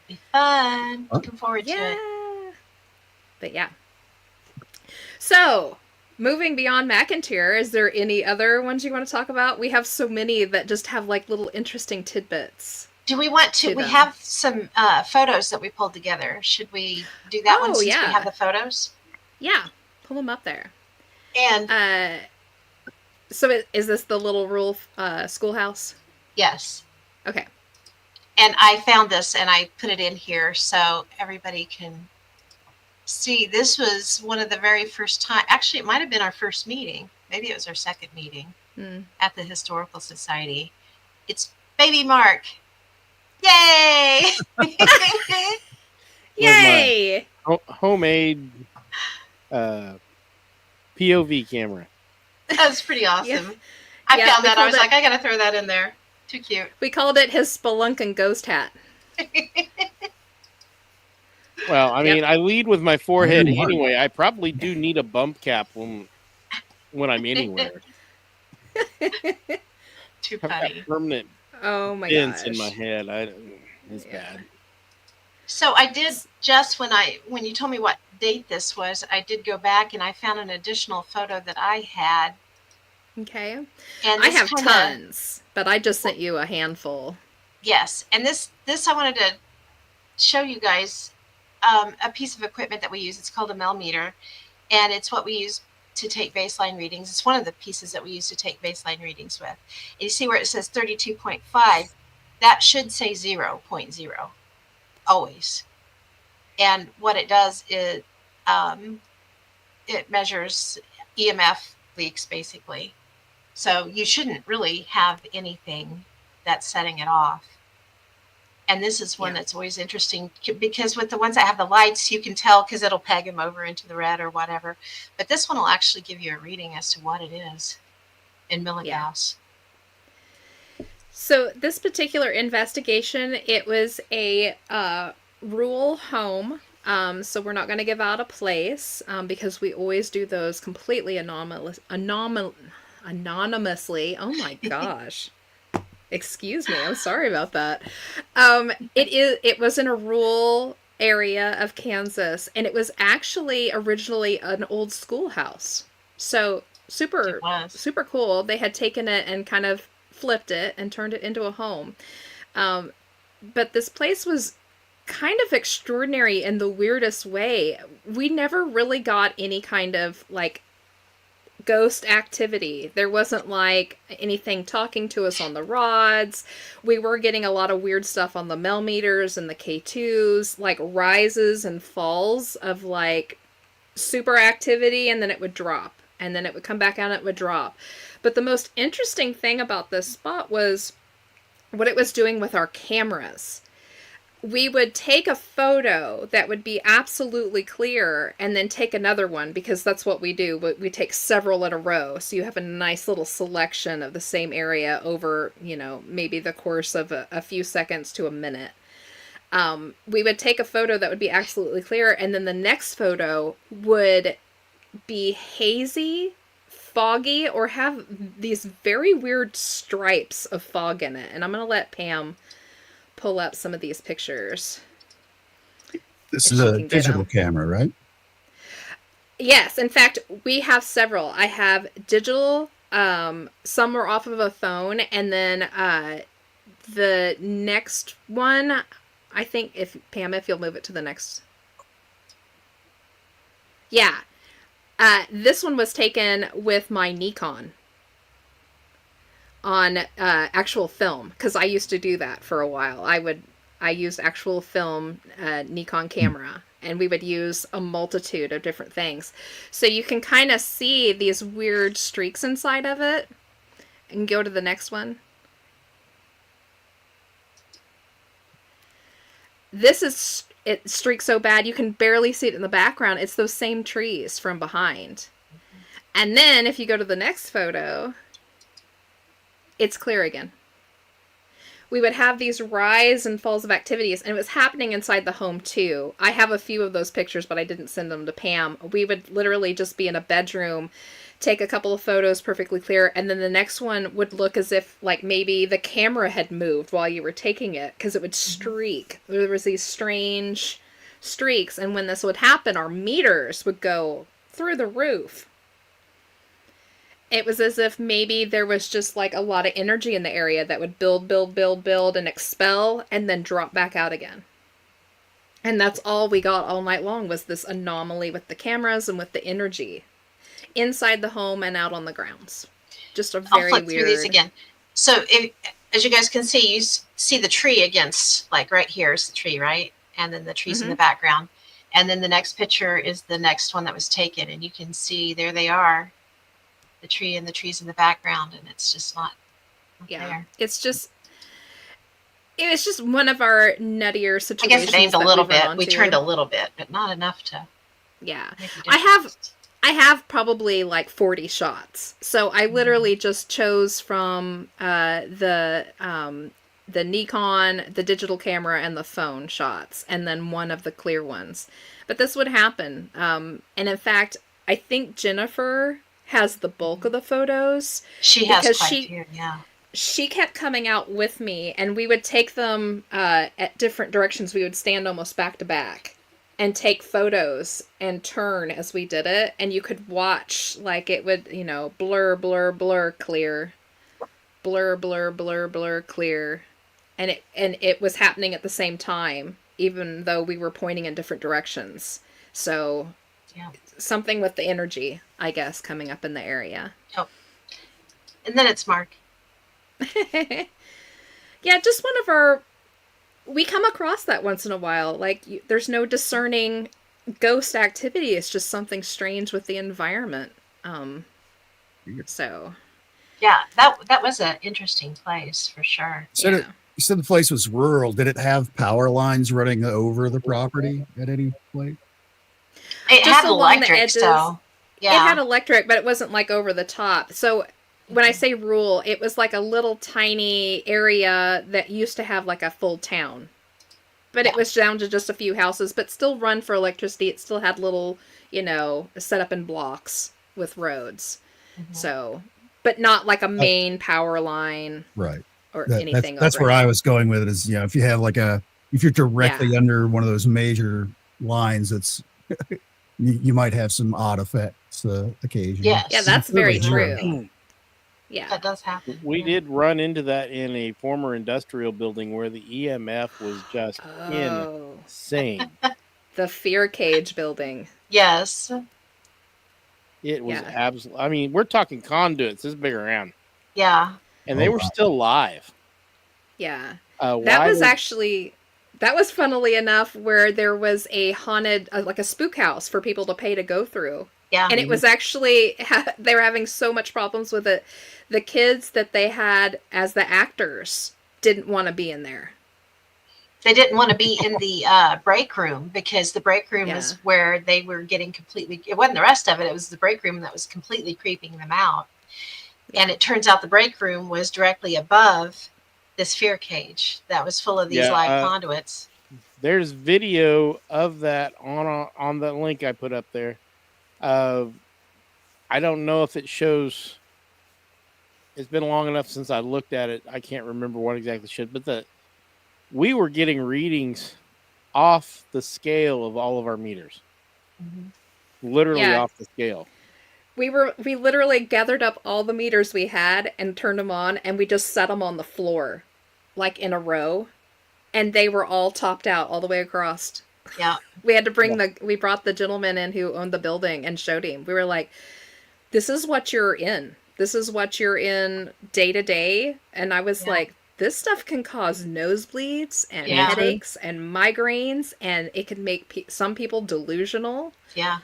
be fun. Looking forward to it. But yeah. So, moving beyond McIntyre, is there any other ones you want to talk about? We have so many that just have like little interesting tidbits. Do we want to? We have some photos that we pulled together. Should we do that one since we have the photos? Yeah, pull them up there. And so is this the little rural schoolhouse? Yes. Okay. And I found this and I put it in here so everybody can see. This was one of the very first time. Actually, it might have been our first meeting. Maybe it was our second meeting at the Historical Society. It's baby Mark. Yay! Yay! Homemade POV camera. That was pretty awesome. Yeah. I found that. I was like, I gotta throw that in there. Too cute. We called it his spelunking ghost hat. Well, I mean, I lead with my forehead anyway. I probably do need a bump cap when I'm anywhere. Too funny. Permanent dents in my head. It's bad. So I did just when you told me what date this was, I did go back and I found an additional photo that I had. Okay. And I have tons, but I just sent you a handful. Yes, and this I wanted to show you guys a piece of equipment that we use. It's called a millimeter, and it's what we use to take baseline readings. It's one of the pieces that we use to take baseline readings with. And you see where it says 32.5, that should say 0.0, always. And what it does is it measures EMF leaks, basically. So you shouldn't really have anything that's setting it off. And this is one that's always interesting because with the ones that have the lights, you can tell because it'll peg them over into the red or whatever. But this one will actually give you a reading as to what it is in milligauss. Yeah. So this particular investigation, it was a rural home. So we're not going to give out a place because we always do those completely anonymously. Oh my gosh. Excuse me. I'm sorry about that. It was in a rural area of Kansas, and it was actually originally an old schoolhouse. So super cool. They had taken it and kind of flipped it and turned it into a home. But this place was kind of extraordinary in the weirdest way. We never really got any kind of like ghost activity. There wasn't like anything talking to us on the rods. We were getting a lot of weird stuff on the millimeters and the K2s, like rises and falls of like super activity, and then it would drop, and then it would come back out and it would drop. But the most interesting thing about this spot was what it was doing with our cameras. We would take a photo that would be absolutely clear and then take another one, because that's what we do. We take several in a row. So you have a nice little selection of the same area over, maybe the course of a few seconds to a minute. We would take a photo that would be absolutely clear, and then the next photo would be hazy, foggy, or have these very weird stripes of fog in it. And I'm going to let Pam pull up some of these pictures. This if is she a can get digital 'em. camera, right? Yes, in fact, we have several. I have digital, some are off of a phone, and then the next one, I think if Pam, if you'll move it to the next. Yeah. This one was taken with my Nikon on actual film, because I used to do that for a while. I used actual film Nikon camera, and we would use a multitude of different things. So you can kind of see these weird streaks inside of it. And go to the next one. This is, it streaks so bad you can barely see it in the background. It's those same trees from behind. And then if you go to the next photo, it's clear again. We would have these rise and falls of activities, and it was happening inside the home too. I have a few of those pictures, but I didn't send them to Pam. We would literally just be in a bedroom, take a couple of photos perfectly clear, and then the next one would look as if like maybe the camera had moved while you were taking it, because it would streak. There was these strange streaks, and when this would happen, our meters would go through the roof. It was as if maybe there was just like a lot of energy in the area that would build, and expel, and then drop back out again. And that's all we got all night long, was this anomaly with the cameras and with the energy inside the home and out on the grounds. Just a very I'll flip weird. through these again. So as you guys can see, you see the tree against, like right here is the tree, right? And then the trees in the background. And then the next picture is the next one that was taken. And you can see there they are, the tree and the trees in the background. And it's just not there. It's just one of our nuttier I situations. guess it aimed a that little we've run bit. We onto. turned a little bit, but not enough to Yeah. make a I have probably like 40 shots. So I literally just chose from the Nikon, the digital camera, and the phone shots, and then one of the clear ones. But this would happen. And in fact, I think Jennifer has the bulk of the photos. She has because quite a few, yeah. She kept coming out with me, and we would take them at different directions. We would stand almost back to back and take photos and turn as we did it, and you could watch, like, it would, blur, blur, blur, clear, blur, blur, blur, blur, clear, and it was happening at the same time, even though we were pointing in different directions. So something with the energy, I guess, coming up in the area. Oh. And then it's Mark. Yeah, just one of our... We come across that once in a while. Like, there's no discerning ghost activity. It's just something strange with the environment. So... Yeah, that was an interesting place, for sure. You said the place was rural. Did it have power lines running over the property at any point? It just had along the electric, edges. so... Yeah. It had electric, but it wasn't like over the top. So when I say rural, it was like a little tiny area that used to have like a full town. But it was down to just a few houses, but still run for electricity. It still had little, set up in blocks with roads. Mm-hmm. So, but not like a main power line. Right. Or anything. That's where I was going with it is, if you have if you're directly under one of those major lines, it's, you might have some odd effects occasionally. Yes. Yeah, that's very true. Yeah. That does happen. We did run into that in a former industrial building where the EMF was just insane. The fear cage building. Yes. It was absolutely... I mean, we're talking conduits. This is big around. Yeah. And they were still live. Yeah. That was funnily enough where there was a haunted, like a spook house for people to pay to go through. Yeah. And it was actually, they were having so much problems with it. The kids that they had as the actors didn't want to be in there. They didn't want to be in the break room, because the break room is where they were getting completely, it wasn't the rest of it. It was the break room that was completely creeping them out. And it turns out the break room was directly above this fear cage that was full of these live conduits. There's video of that on the link I put up there. I don't know if it shows. It's been long enough since I looked at it. I can't remember what exactly should, but we were getting readings off the scale of all of our meters. Literally Yeah. off the scale. We literally gathered up all the meters we had and turned them on, and we just set them on the floor, like in a row, and they were all topped out all the way across. Yeah. We had to we brought the gentleman in who owned the building and showed him. We were like, this is what you're in. This is what you're in day to day. And I was like, this stuff can cause nosebleeds and headaches and migraines, and it can make some people delusional. Yeah.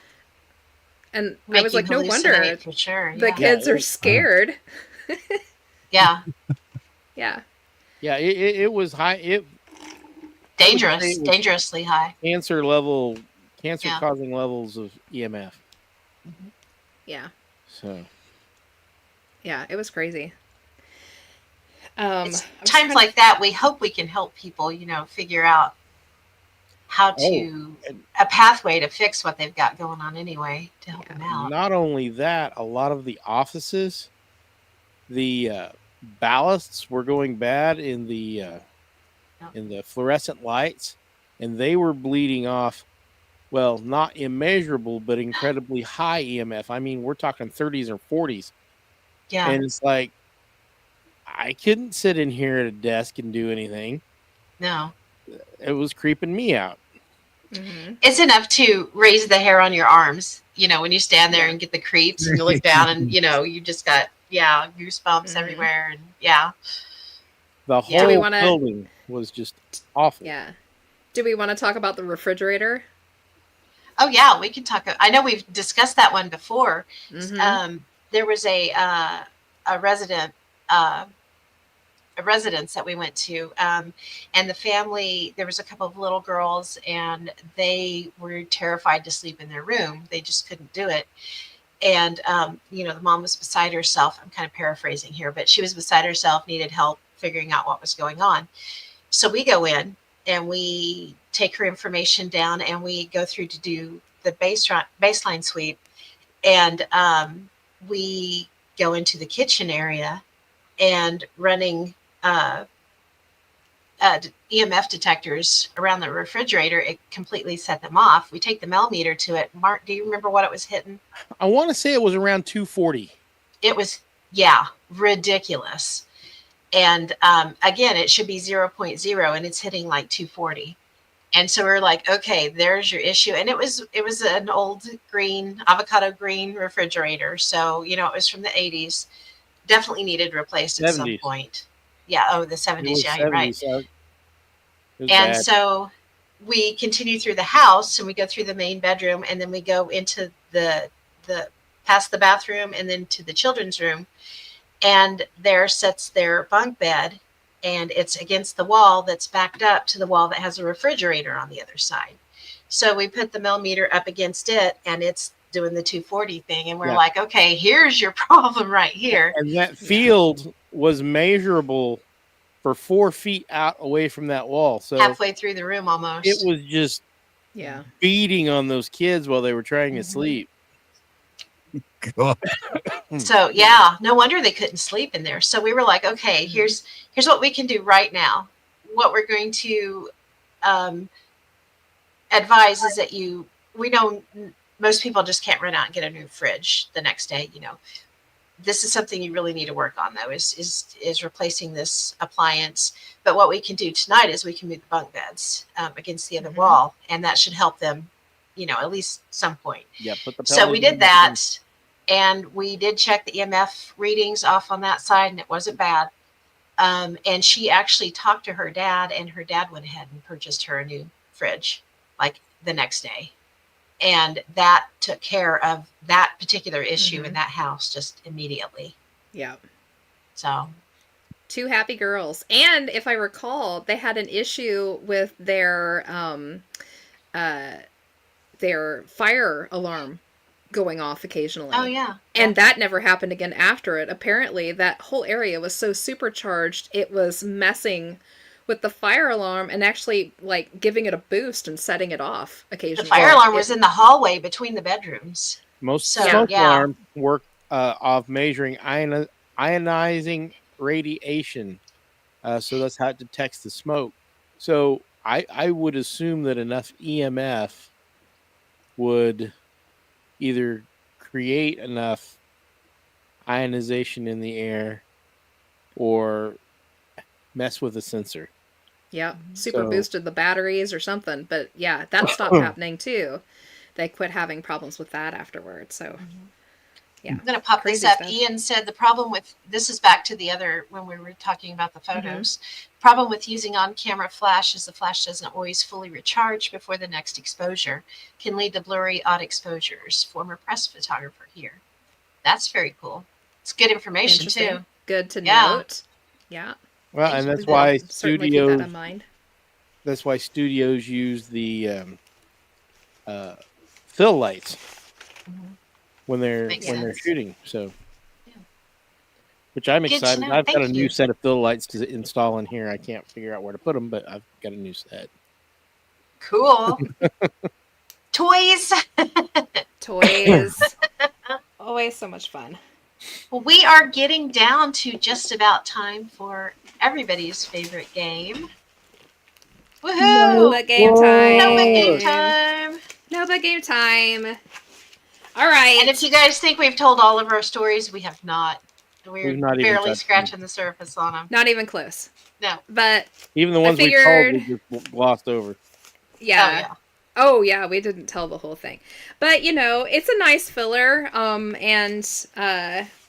And I was like, no wonder for sure. the kids are scared. Yeah. Yeah. Yeah, it was high. Dangerously high. Cancer causing levels of EMF. Yeah. So. Yeah, it was crazy. It's times like that, we hope we can help people, figure out how to a pathway to fix what they've got going on anyway to help them out. Not only that, a lot of the offices, the ballasts were going bad in the fluorescent lights, and they were bleeding off. Well, not immeasurable, but incredibly high EMF. I mean, we're talking 30s or 40s. Yeah. And it's like, I couldn't sit in here at a desk and do anything. No. It was creeping me out. Mm-hmm. It's enough to raise the hair on your arms, when you stand there and get the creeps and you look down and, you just got, goosebumps everywhere. And the whole building was just awful. Yeah. Do we want to talk about the refrigerator? Oh, yeah, we can talk. I know we've discussed that one before. Mm-hmm. There was a residence that we went to, and the family, there was a couple of little girls, and they were terrified to sleep in their room. They just couldn't do it. And, the mom was beside herself. I'm kind of paraphrasing here, but she was beside herself, needed help figuring out what was going on. So we go in and we take her information down and we go through to do the baseline sweep. And we go into the kitchen area and running EMF detectors around the refrigerator. It completely set them off. We take the millimeter to it. Mark, do you remember what it was hitting? I want to say it was around 240. It was, ridiculous. And again, it should be 0.0 and it's hitting like 240. And so we're like, okay, there's your issue. And it was an old avocado green refrigerator. So, it was from the 80s. Definitely needed replaced at 70s. Some point. Yeah. Oh, the 70s. Yeah, 70s, you're right. And bad. So we continue through the house and we go through the main bedroom and then we go into the past the bathroom and then to the children's room. And there sits their bunk bed, and it's against the wall that's backed up to the wall that has a refrigerator on the other side. So we put the millimeter up against it, and it's doing the 240 thing. And we're like, okay, here's your problem right here. And that field was measurable for 4 feet out away from that wall. So halfway through the room almost. It was just beating on those kids while they were trying to sleep. God. So no wonder they couldn't sleep in there. So we were like, okay, here's what we can do right now. What we're going to advise is that we know most people just can't run out and get a new fridge the next day. This is something you really need to work on though, is replacing this appliance. But what we can do tonight is we can move the bunk beds against the other wall, and that should help them, at least some point. Yeah. So we did that. And we did check the EMF readings off on that side, and it wasn't bad. And she actually talked to her dad, and her dad went ahead and purchased her a new fridge, like the next day. And that took care of that particular issue in that house just immediately. Yeah. So. 2 happy girls. And if I recall, they had an issue with their fire alarm going off occasionally. Oh, yeah. And that never happened again after it. Apparently, that whole area was so supercharged, it was messing with the fire alarm and actually, giving it a boost and setting it off occasionally. The fire alarm was in the hallway between the bedrooms. Most So, smoke yeah. alarms work off measuring ionizing radiation. So that's how it detects the smoke. So I would assume that enough EMF would either create enough ionization in the air or mess with the sensor. Yeah, super So boosted the batteries or something. But yeah, that stopped happening too. They quit having problems with that afterwards. So yeah, I'm going to pop this crazy up. stuff. Ian said the problem with this is back to the other when we were talking about the Mm-hmm. photos. Problem with using on-camera flash is the flash doesn't always fully recharge before the next exposure. Can lead to blurry, odd exposures. Former press photographer here. That's very cool. It's good information Interesting. too. Good to Yeah. note. Yeah. well, Thank and you. that's We will why certainly keep that studios in mind. that's why studios use the fill lights Mhm. when they're Makes when they're sense. shooting. So, Yeah. which I'm Good to excited. know. I've got a Thank new you. set of fill lights to install in here. I can't figure out where to put them, but I've got a new set. Cool. Toys. Toys. Always so much fun. Well, we are getting down to just about time for everybody's favorite game. Woohoo! Notebook game time. Notebook game time. Notebook game time. All right. And if you guys think we've told all of our stories, we have not. We're We've not even barely touched scratching the surface on them. Not even close. No. But Even the ones we told, we just glossed over. yeah. Oh yeah, we didn't tell the whole thing. But you know, it's a nice filler. And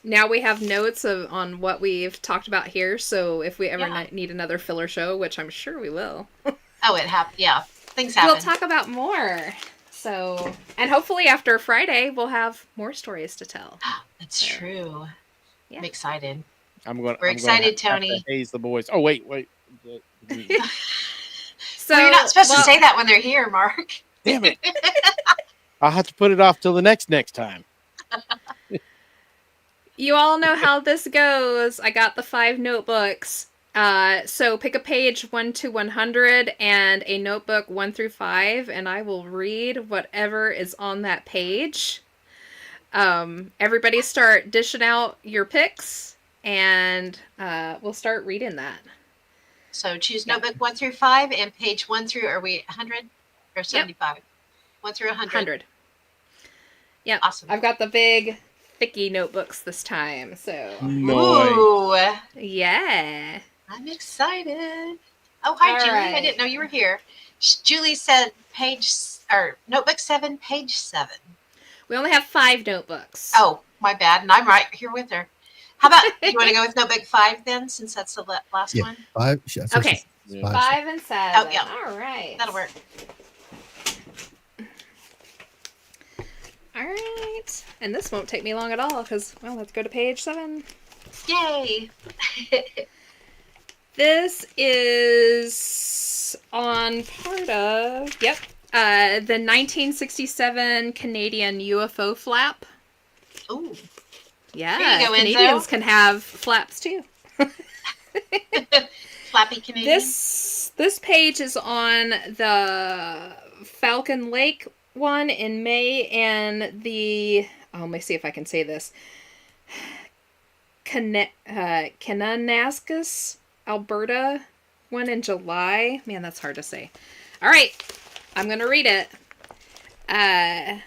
now we have notes on what we've talked about here. So if we ever Yeah. need another filler show, which I'm sure we will, Oh, it happened. Yeah. Things happen. we'll talk about more. So, and hopefully after Friday, we'll have more stories to tell. That's true. Yeah. I'm excited. We're excited, to Tony. haze the boys. Oh wait. So Well, you're not supposed to say that when they're here, Mark. Damn it! I'll have to put it off till the next time. You all know how this goes. I got the 5 notebooks. So pick a page 1 to 100 and a notebook 1 through 5, and I will read whatever is on that page. Everybody start dishing out your picks, and we'll start reading that. So choose notebook 1 through 5 and page 1 through, are we 100 or 75? 1 through 100. 100. Yeah. Awesome. I've got the big, thicky notebooks this time, so. Nice. Ooh, Yeah. I'm excited. Oh, hi, All Julie. right. I didn't know you were here. Julie said notebook 7, page 7. We only have 5 notebooks. Oh, my bad. And I'm right here with her. How about, you want to go with notebook 5 then, since that's the last Yeah. one? 5. Okay. Yeah. 5 and 7. Oh, yeah. All right. That'll work. All right. And this won't take me long at all because, well, let's go to page 7. Yay. This is on part of, the 1967 Canadian UFO flap. Ooh. Yeah, There you go, Canadians Enzo. can have flaps too. Flappy Canadian. This page is on the Falcon Lake one in May and the, let me see if I can say this, Kananaskis, Alberta one in July. Man, that's hard to say. All right, I'm going to read it. Sounds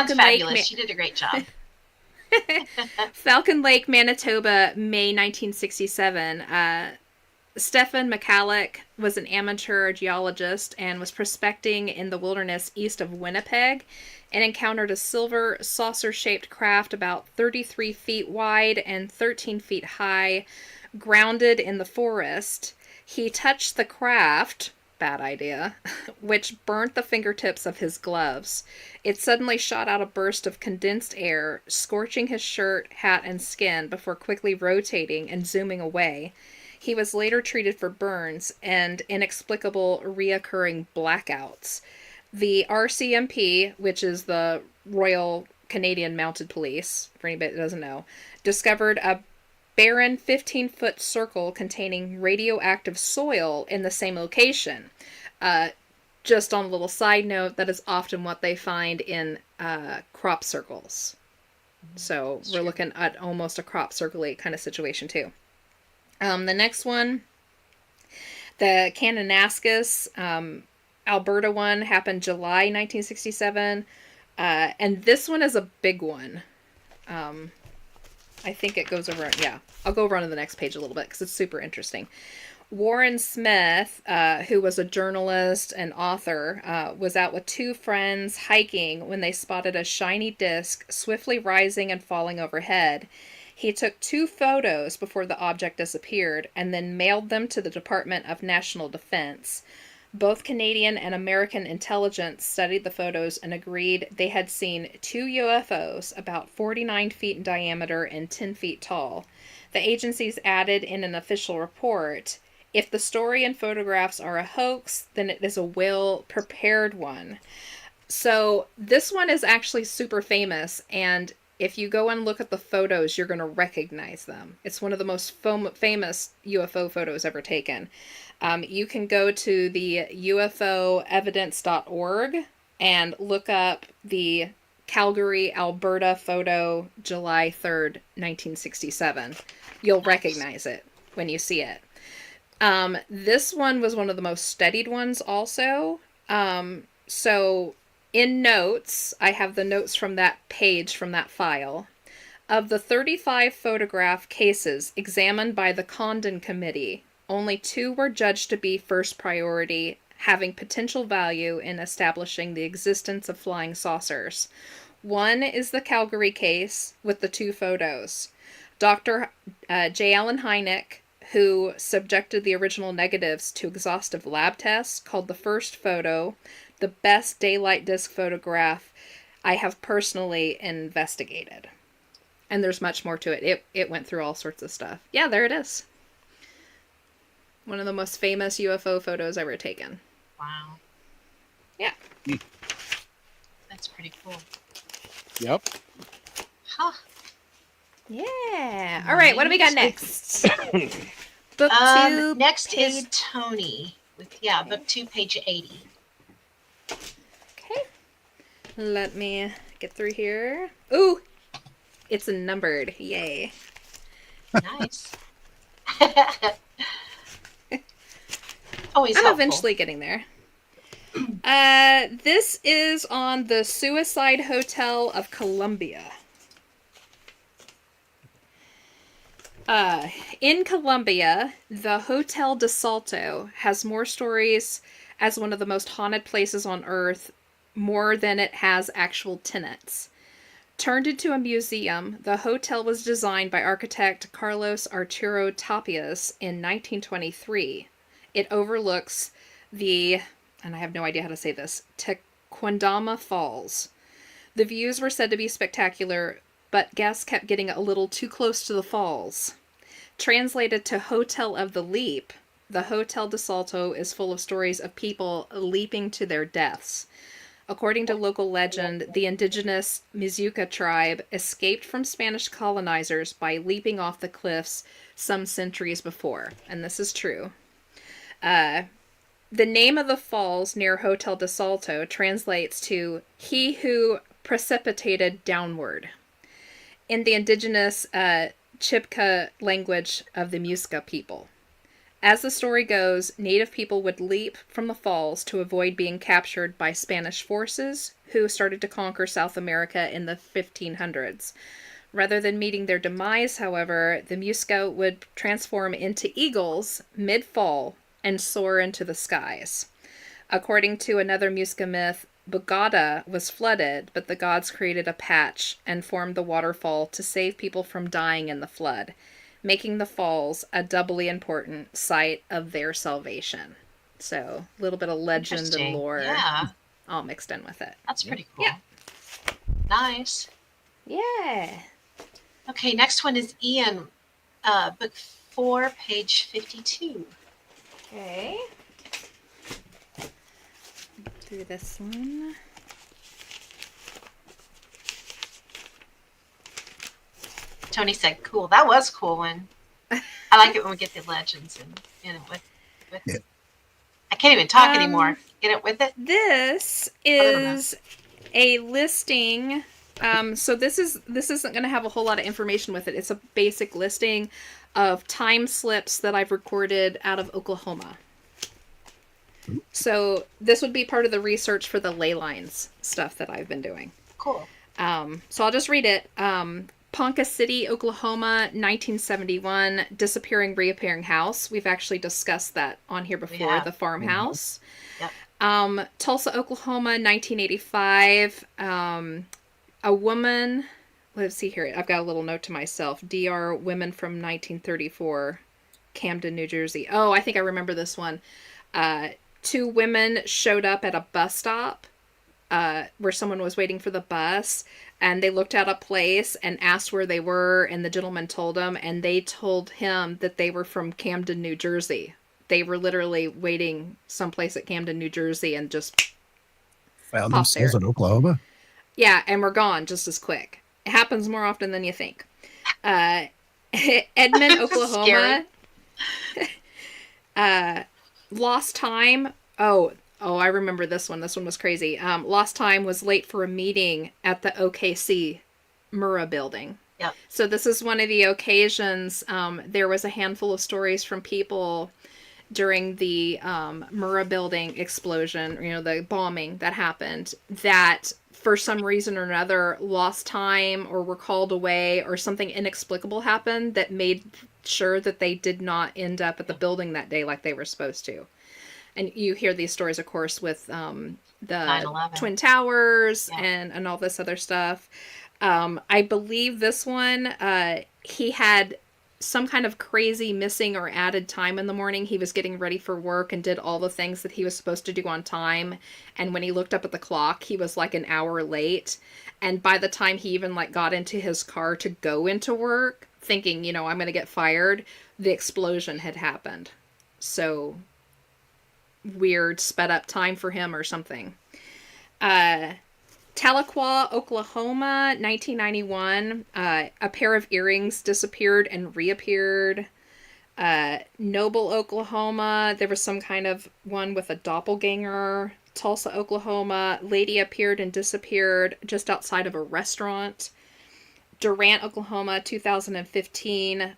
Falcon Lake, fabulous. You did a great job. Falcon Lake, Manitoba, May 1967. Stephen McCalloch was an amateur geologist and was prospecting in the wilderness east of Winnipeg and encountered a silver saucer-shaped craft about 33 feet wide and 13 feet high, grounded in the forest. He touched the craft, bad idea, which burnt the fingertips of his gloves. It suddenly shot out a burst of condensed air, scorching his shirt, hat, and skin before quickly rotating and zooming away. He was later treated for burns and inexplicable reoccurring blackouts. The RCMP, which is the Royal Canadian Mounted Police, for anybody that doesn't know, discovered a barren 15-foot circle containing radioactive soil in the same location. just on a little side note, that is often what they find in crop circles. So we're looking at almost a crop circle kind of situation too. The next one, the Kananaskis, Alberta one, happened July 1967. And this one is a big one. I think it goes over, yeah. I'll go over on to the next page a little bit because it's super interesting. Warren Smith, who was a journalist and author, was out with two friends hiking when they spotted a shiny disc swiftly rising and falling overhead. He took 2 photos before the object disappeared and then mailed them to the Department of National Defense. Both Canadian and American intelligence studied the photos and agreed they had seen 2 UFOs about 49 feet in diameter and 10 feet tall. The agencies added in an official report, if the story and photographs are a hoax, then it is a well-prepared one. So this one is actually super famous, and if you go and look at the photos, you're going to recognize them. It's one of the most famous UFO photos ever taken. You can go to the ufoevidence.org and look up the Calgary, Alberta photo, July 3rd, 1967. You'll recognize it when you see it. This one was one of the most studied ones also. So in notes, I have the notes from that page, from that file. Of the 35 photograph cases examined by the Condon Committee, only 2 were judged to be first priority, having potential value in establishing the existence of flying saucers. One is the Calgary case with the 2 photos. Dr. J. Allen Hynek, who subjected the original negatives to exhaustive lab tests, called the first photo the best daylight disc photograph I have personally investigated. And there's much more to it. It went through all sorts of stuff. Yeah, there it is. One of the most famous UFO photos ever taken. Wow. Yeah. That's pretty cool. Yep. Huh. Yeah. All right, what do we got next? Book 2. Next page... is Tony with book 2, page 80. Okay. Let me get through here. Ooh, it's numbered. Yay. Nice. Always I'm helpful. eventually getting there. This is on the Suicide Hotel of Colombia. In Colombia, the Hotel de Salto has more stories as one of the most haunted places on Earth, more than it has actual tenants. Turned into a museum, the hotel was designed by architect Carlos Arturo Tapias in 1923. It overlooks the, and I have no idea how to say this, Tequendama Falls. The views were said to be spectacular, but guests kept getting a little too close to the falls. Translated to Hotel of the Leap, the Hotel de Salto is full of stories of people leaping to their deaths. According to local legend, the indigenous Mizuka tribe escaped from Spanish colonizers by leaping off the cliffs some centuries before, and this is true. The name of the falls near Hotel de Salto translates to "he who precipitated downward" in the indigenous Chibcha language of the Muisca people. As the story goes, native people would leap from the falls to avoid being captured by Spanish forces, who started to conquer South America in the 1500s. Rather than meeting their demise, however, the Muisca would transform into eagles mid-fall and soar into the skies. According to another Muisca myth, Bogota was flooded, but the gods created a patch and formed the waterfall to save people from dying in the flood, making the falls a doubly important site of their salvation. So, a little bit of legend and lore all mixed in with it. That's pretty cool. Yeah. Nice. Yeah. Okay, next one is Ian, book 4, page 52. Okay. Through this one. Tony said, "Cool, that was a cool one." I like it when we get the legends and with. Yeah. I can't even talk anymore. Get it with it? This is a listing. So this isn't going to have a whole lot of information with it. It's a basic listing of time slips that I've recorded out of Oklahoma. So this would be part of the research for the ley lines stuff that I've been doing. Cool. So I'll just read it. Ponca City, Oklahoma, 1971, disappearing, reappearing house. We've actually discussed that on here before, the farmhouse. Yep. Tulsa, Oklahoma, 1985. A woman, let's see here. I've got a little note to myself. DR women from 1934, Camden, New Jersey. Oh, I think I remember this one. 2 women showed up at a bus stop where someone was waiting for the bus, and they looked at a place and asked where they were, and the gentleman told them, and they told him that they were from Camden, New Jersey. They were literally waiting someplace at Camden, New Jersey, and just found themselves in Oklahoma. Yeah, and we're gone just as quick. It happens more often than you think. Edmond, Oklahoma. Lost time. Oh, I remember this one. This one was crazy. Lost time was late for a meeting at the OKC Murrah building. Yep. So this is one of the occasions. There was a handful of stories from people during the Murrah building explosion, the bombing that happened, that for some reason or another lost time or were called away or something inexplicable happened that made sure that they did not end up at the building that day like they were supposed to. And you hear these stories, of course, with the 9/11. Twin Towers and all this other stuff. I believe this one, he had some kind of crazy missing or added time in the morning. He was getting ready for work and did all the things that he was supposed to do on time. And when he looked up at the clock, he was like an hour late. And by the time he even got into his car to go into work, thinking, I'm going to get fired, the explosion had happened. So weird sped up time for him or something. Tahlequah, Oklahoma, 1991. A pair of earrings disappeared and reappeared. Noble, Oklahoma. There was some kind of one with a doppelganger. Tulsa, Oklahoma. Lady appeared and disappeared just outside of a restaurant. Durant, Oklahoma, 2015.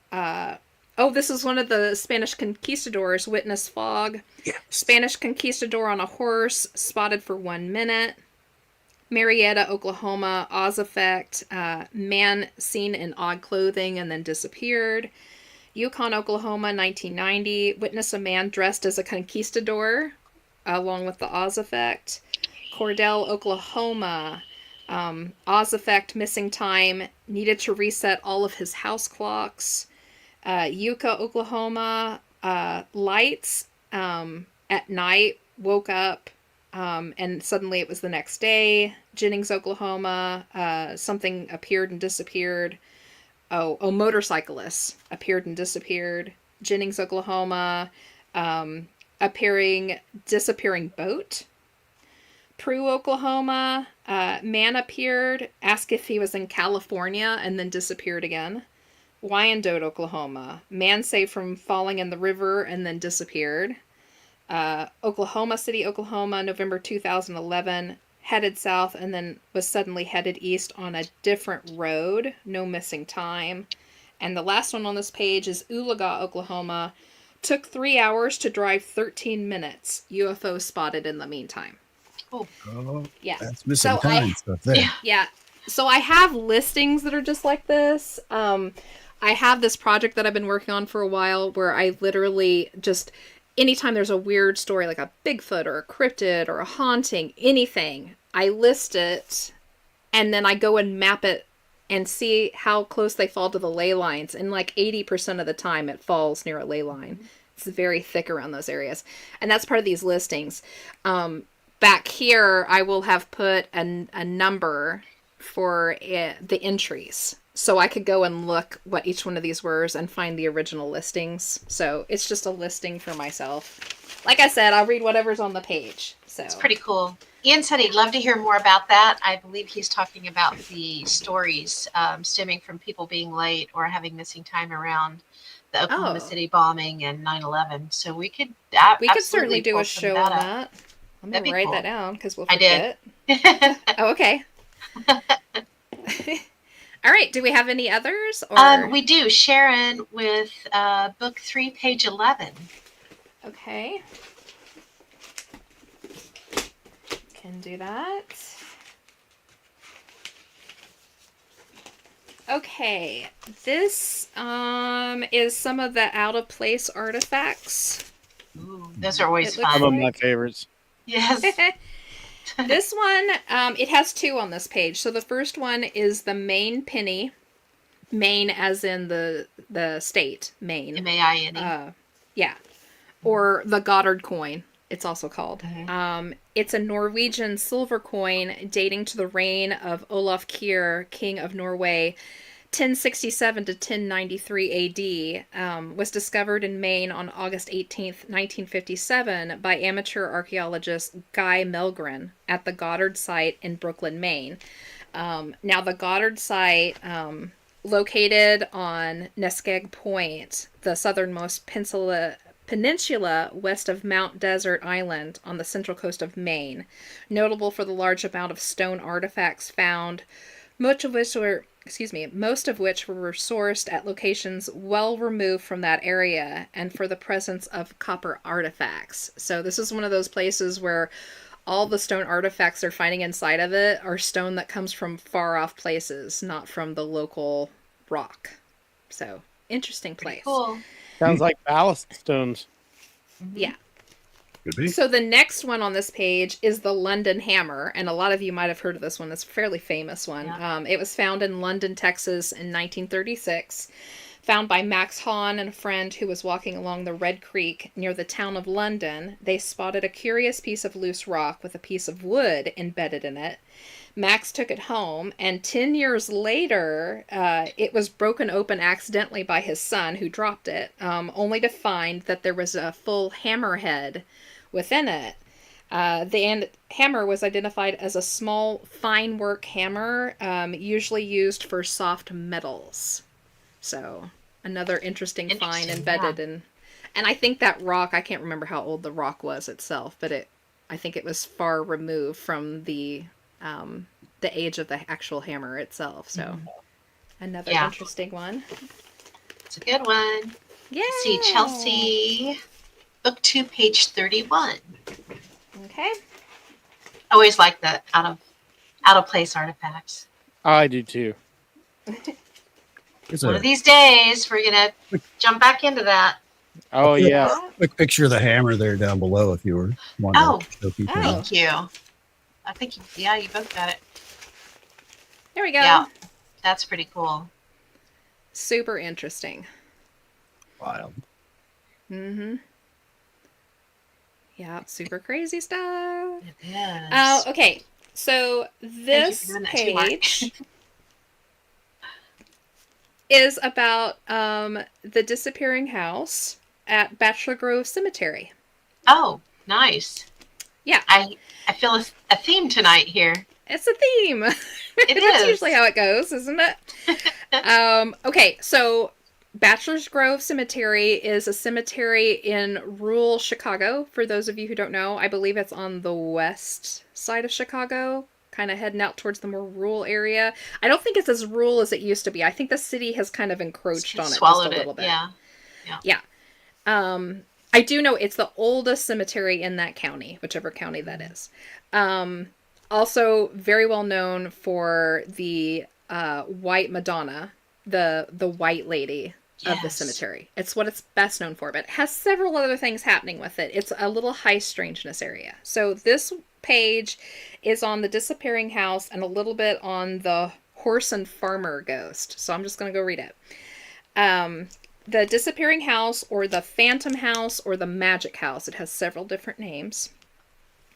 This is one of the Spanish conquistadors. Witness fog. Yes. Spanish conquistador on a horse, spotted for 1 minute. Marietta, Oklahoma, Oz effect. Man seen in odd clothing and then disappeared. Yukon, Oklahoma, 1990. Witness a man dressed as a conquistador, along with the Oz effect. Cordell, Oklahoma. Oz effect, missing time. Needed to reset all of his house clocks. Yucca, Oklahoma. Lights at night. Woke up. And suddenly it was the next day. Jennings, Oklahoma, something appeared and disappeared. Motorcyclists appeared and disappeared. Jennings, Oklahoma, disappearing boat. Prue, Oklahoma, man appeared, asked if he was in California, and then disappeared again. Wyandotte, Oklahoma, man saved from falling in the river and then disappeared. Oklahoma City, Oklahoma, November 2011, headed south and then was suddenly headed east on a different road. No missing time. And the last one on this page is Oologah, Oklahoma. Took 3 hours to drive 13 minutes. UFO spotted in the meantime. Oh, yeah. That's missing time stuff there. Yeah. So I have listings that are just like this. I have this project that I've been working on for a while where I literally just... anytime there's a weird story, like a Bigfoot or a cryptid or a haunting, anything, I list it, and then I go and map it and see how close they fall to the ley lines. And 80% of the time it falls near a ley line. It's very thick around those areas. And that's part of these listings. Back here, I will have put a number for the entries. So I could go and look what each one of these were and find the original listings. So it's just a listing for myself. Like I said, I'll read whatever's on the page. So it's pretty cool. Ian said he'd love to hear more about that. I believe he's talking about the stories stemming from people being late or having missing time around the Oklahoma City bombing and 9/11. So we could certainly do a show on that. I'm That'd gonna be write cool. that down because we'll I forget. did. Oh, okay. All right. Do we have any others? Or We do. Sharon with book 3, page 11. okay, can do that. Okay, this is some of the out of place artifacts. Ooh, those are always It looks Some fun. of my favorites. Yes. This one, it has two on this page. So the first one is the Maine penny, Maine as in the state, Maine. Maine. Yeah, or the Goddard coin. It's also called. Mhm. It's a Norwegian silver coin dating to the reign of Olaf Kyrre, King of Norway, 1067 to 1093 AD, was discovered in Maine on August 18th, 1957 by amateur archaeologist Guy Melgren at the Goddard site in Brooklyn, Maine. Now, the Goddard site, located on Neskeg Point, the southernmost peninsula west of Mount Desert Island on the central coast of Maine, notable for the large amount of stone artifacts found, most of which were sourced at locations well removed from that area, and for the presence of copper artifacts. So this is one of those places where all the stone artifacts they're finding inside of it are stone that comes from far off places, not from the local rock. So, interesting place. Pretty cool. Sounds like ballast stones. Yeah. Could be. So the next one on this page is the London Hammer, and a lot of you might have heard of this one. It's a fairly famous one. Yeah. It was found in London, Texas in 1936, found by Max Hahn and a friend who was walking along the Red Creek near the town of London. They spotted a curious piece of loose rock with a piece of wood embedded in it. Max took it home, and 10 years later, it was broken open accidentally by his son, who dropped it, only to find that there was a full hammerhead within it. The hammer was identified as a small fine work hammer, usually used for soft metals. So, another interesting find Interesting, embedded in. And I think that rock, I can't remember how old the rock was itself, but I think it was far removed from the age of the actual hammer itself. So, another Yeah. interesting one. It's a good one. Yeah. Let's see, Chelsea, book 2, page 31. Okay. I always like the out of place artifacts. I do too. It's One a of these days, we're gonna jump back into that. Oh yeah. quick picture of the hammer there down below if you were wanting Oh. to show people. Oh. that. Thank you. I think you both got it. There we go. Yeah. That's pretty cool. Super interesting. Wild. Mm-hmm. Yeah, super crazy stuff. It is. Okay, so this doing that too, Mark. page is about the disappearing house at Bachelor Grove Cemetery. Oh, nice. Yeah. I feel a theme tonight here. It's a theme. It That's is. usually how it goes, isn't it? Okay, so Bachelor's Grove Cemetery is a cemetery in rural Chicago. For those of you who don't know, I believe it's on the west side of Chicago, kind of heading out towards the more rural area. I don't think it's as rural as it used to be. I think the city has kind of encroached on it just Swallowed a little it. bit. Yeah. I do know it's the oldest cemetery in that county, whichever county that is. Also very well known for the White Madonna, the White Lady of the Yes. cemetery. It's what it's best known for, but it has several other things happening with it. It's a little high strangeness area. So this page is on the disappearing house and a little bit on the horse and farmer ghost. So I'm just going to go read it. The disappearing house, or the phantom house, or the magic house, it has several different names,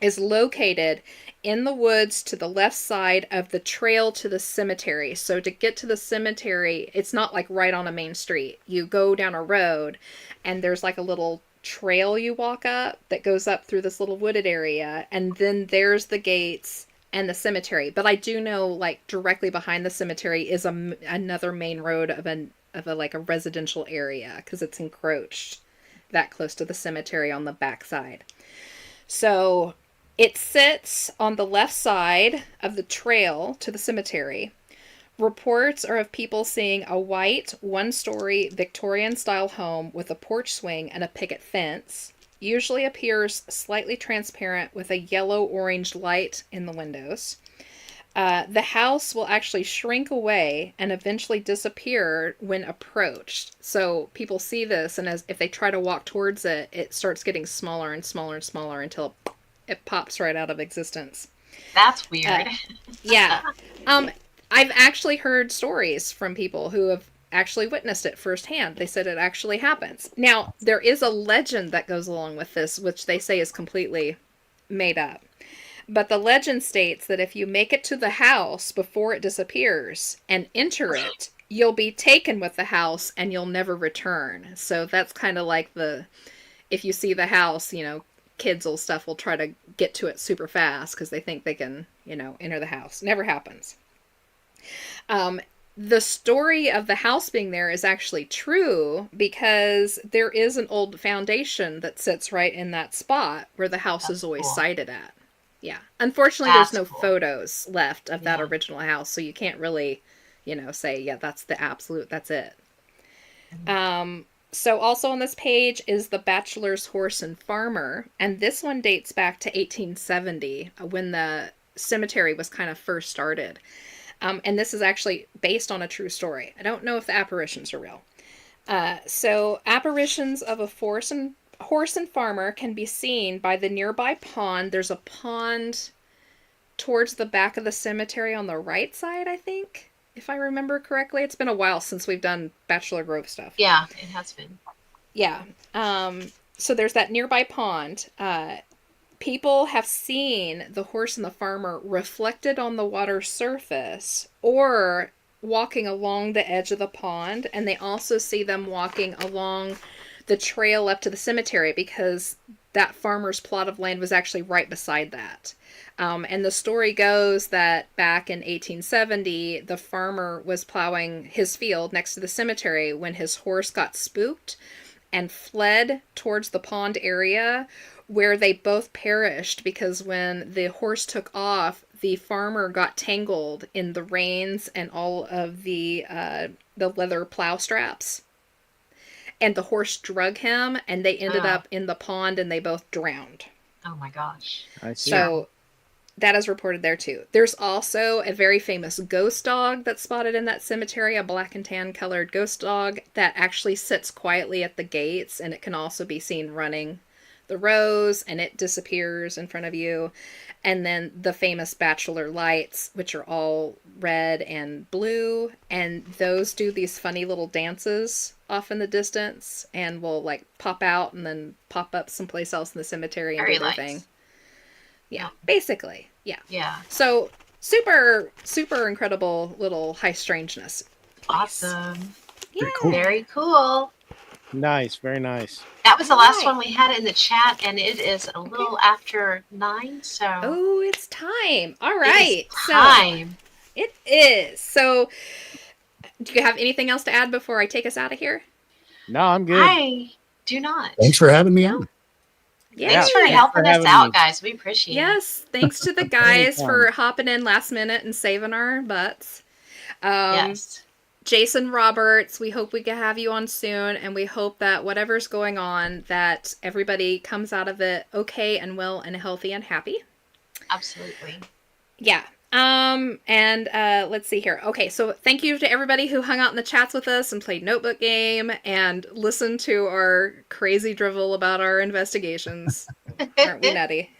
is located in the woods to the left side of the trail to the cemetery. So to get to the cemetery, it's not like right on a main street. You go down a road and there's like a little trail you walk up that goes up through this little wooded area, and then there's the gates and the cemetery. But I do know, like, directly behind the cemetery is another main road of a residential area, because it's encroached that close to the cemetery on the back side. So It sits on the left side of the trail to the cemetery. Reports are of people seeing a white, one-story Victorian-style home with a porch swing and a picket fence. Usually appears slightly transparent with a yellow-orange light in the windows. The house will actually shrink away and eventually disappear when approached. So people see this, and if they try to walk towards it, it starts getting smaller and smaller and smaller until it pops right out of existence. That's weird. Yeah. I've actually heard stories from people who have actually witnessed it firsthand. They said it actually happens. Now, there is a legend that goes along with this, which they say is completely made up. But the legend states that if you make it to the house before it disappears and enter it, you'll be taken with the house and you'll never return. So that's kind of like if you see the house, kids will try to get to it super fast because they think they can, enter the house. Never happens. The story of the house being there is actually true because there is an old foundation that sits right in that spot where the house is always sited at. Yeah. Unfortunately, there's no photos left of that original house, so you can't really, say, yeah, that's it. So also on this page is the Bachelor's Horse and Farmer, and this one dates back to 1870 when the cemetery was kind of first started. And this is actually based on a true story. I don't know if the apparitions are real. So apparitions of a horse and farmer can be seen by the nearby pond. There's a pond towards the back of the cemetery on the right side, I think, if I remember correctly. It's been a while since we've done Bachelor Grove stuff. Yeah, it has been. Yeah. So there's that nearby pond. People have seen the horse and the farmer reflected on the water surface or walking along the edge of the pond, and they also see them walking along the trail up to the cemetery because that farmer's plot of land was actually right beside that. And the story goes that back in 1870, the farmer was plowing his field next to the cemetery when his horse got spooked and fled towards the pond area, where they both perished because when the horse took off, the farmer got tangled in the reins and all of the leather plow straps. And the horse drug him, and they ended up in the pond, and they both drowned. Oh my gosh. I see. So that is reported there too. There's also a very famous ghost dog that's spotted in that cemetery, a black and tan colored ghost dog that actually sits quietly at the gates, and it can also be seen running the rows, and it disappears in front of you. And then the famous bachelor lights, which are all red and blue, and those do these funny little dances off in the distance and will like pop out and then pop up someplace else in the cemetery and do their thing. Yeah, basically. Yeah. Yeah. So super, super incredible little high strangeness. Awesome. Yeah. Very cool. Nice, very nice. That was the last one we had in the chat, and it is a little after 9, so. Oh, it's time. All right. Time. So it is. So do you have anything else to add before I take us out of here? No, I'm good. I do not. Thanks for having me on. Thanks for helping us out, guys. We appreciate it. Yes. Thanks to the guys for hopping in last minute and saving our butts. Yes. Jason Roberts, we hope we can have you on soon, and we hope that whatever's going on, that everybody comes out of it okay and well and healthy and happy. Absolutely. Yeah. And let's see here. Okay, so thank you to everybody who hung out in the chats with us and played Notebook Game and listened to our crazy drivel about our investigations. Aren't we nutty?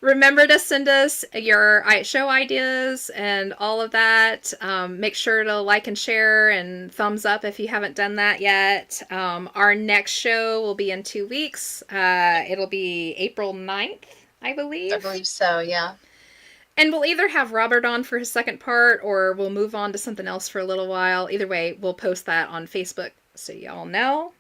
Remember to send us your show ideas and all of that. Make sure to like and share and thumbs up if you haven't done that yet. Our next show will be in 2 weeks. It'll be April 9th, I believe. I believe so, yeah. And we'll either have Robert on for his second part, or we'll move on to something else for a little while. Either way, we'll post that on Facebook so y'all know.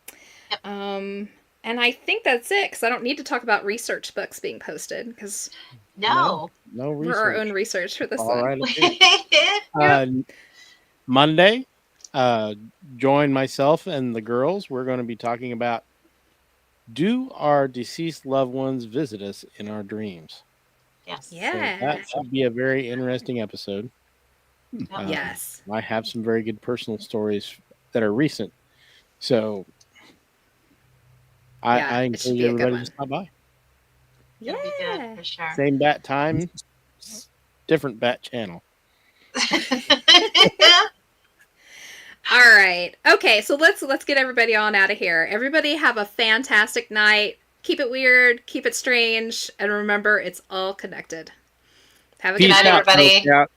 Yep. And I think that's it, because I don't need to talk about research books being posted, because no research. We're our own research for this one. Right. Monday, join myself and the girls. We're going to be talking about do our deceased loved ones visit us in our dreams? Yes. So Yeah. that should be a very interesting episode. Yes. I have some very good personal stories that are recent. So Yeah, I it should encourage be a good everybody one. to stop by. It'll be good Yeah. for sure. Same bat time, different bat channel. All right. Okay, so let's get everybody on out of here. Everybody have a fantastic night. Keep it weird, keep it strange, and remember it's all connected. Have a good Peace night, out, everybody. Girl Scout.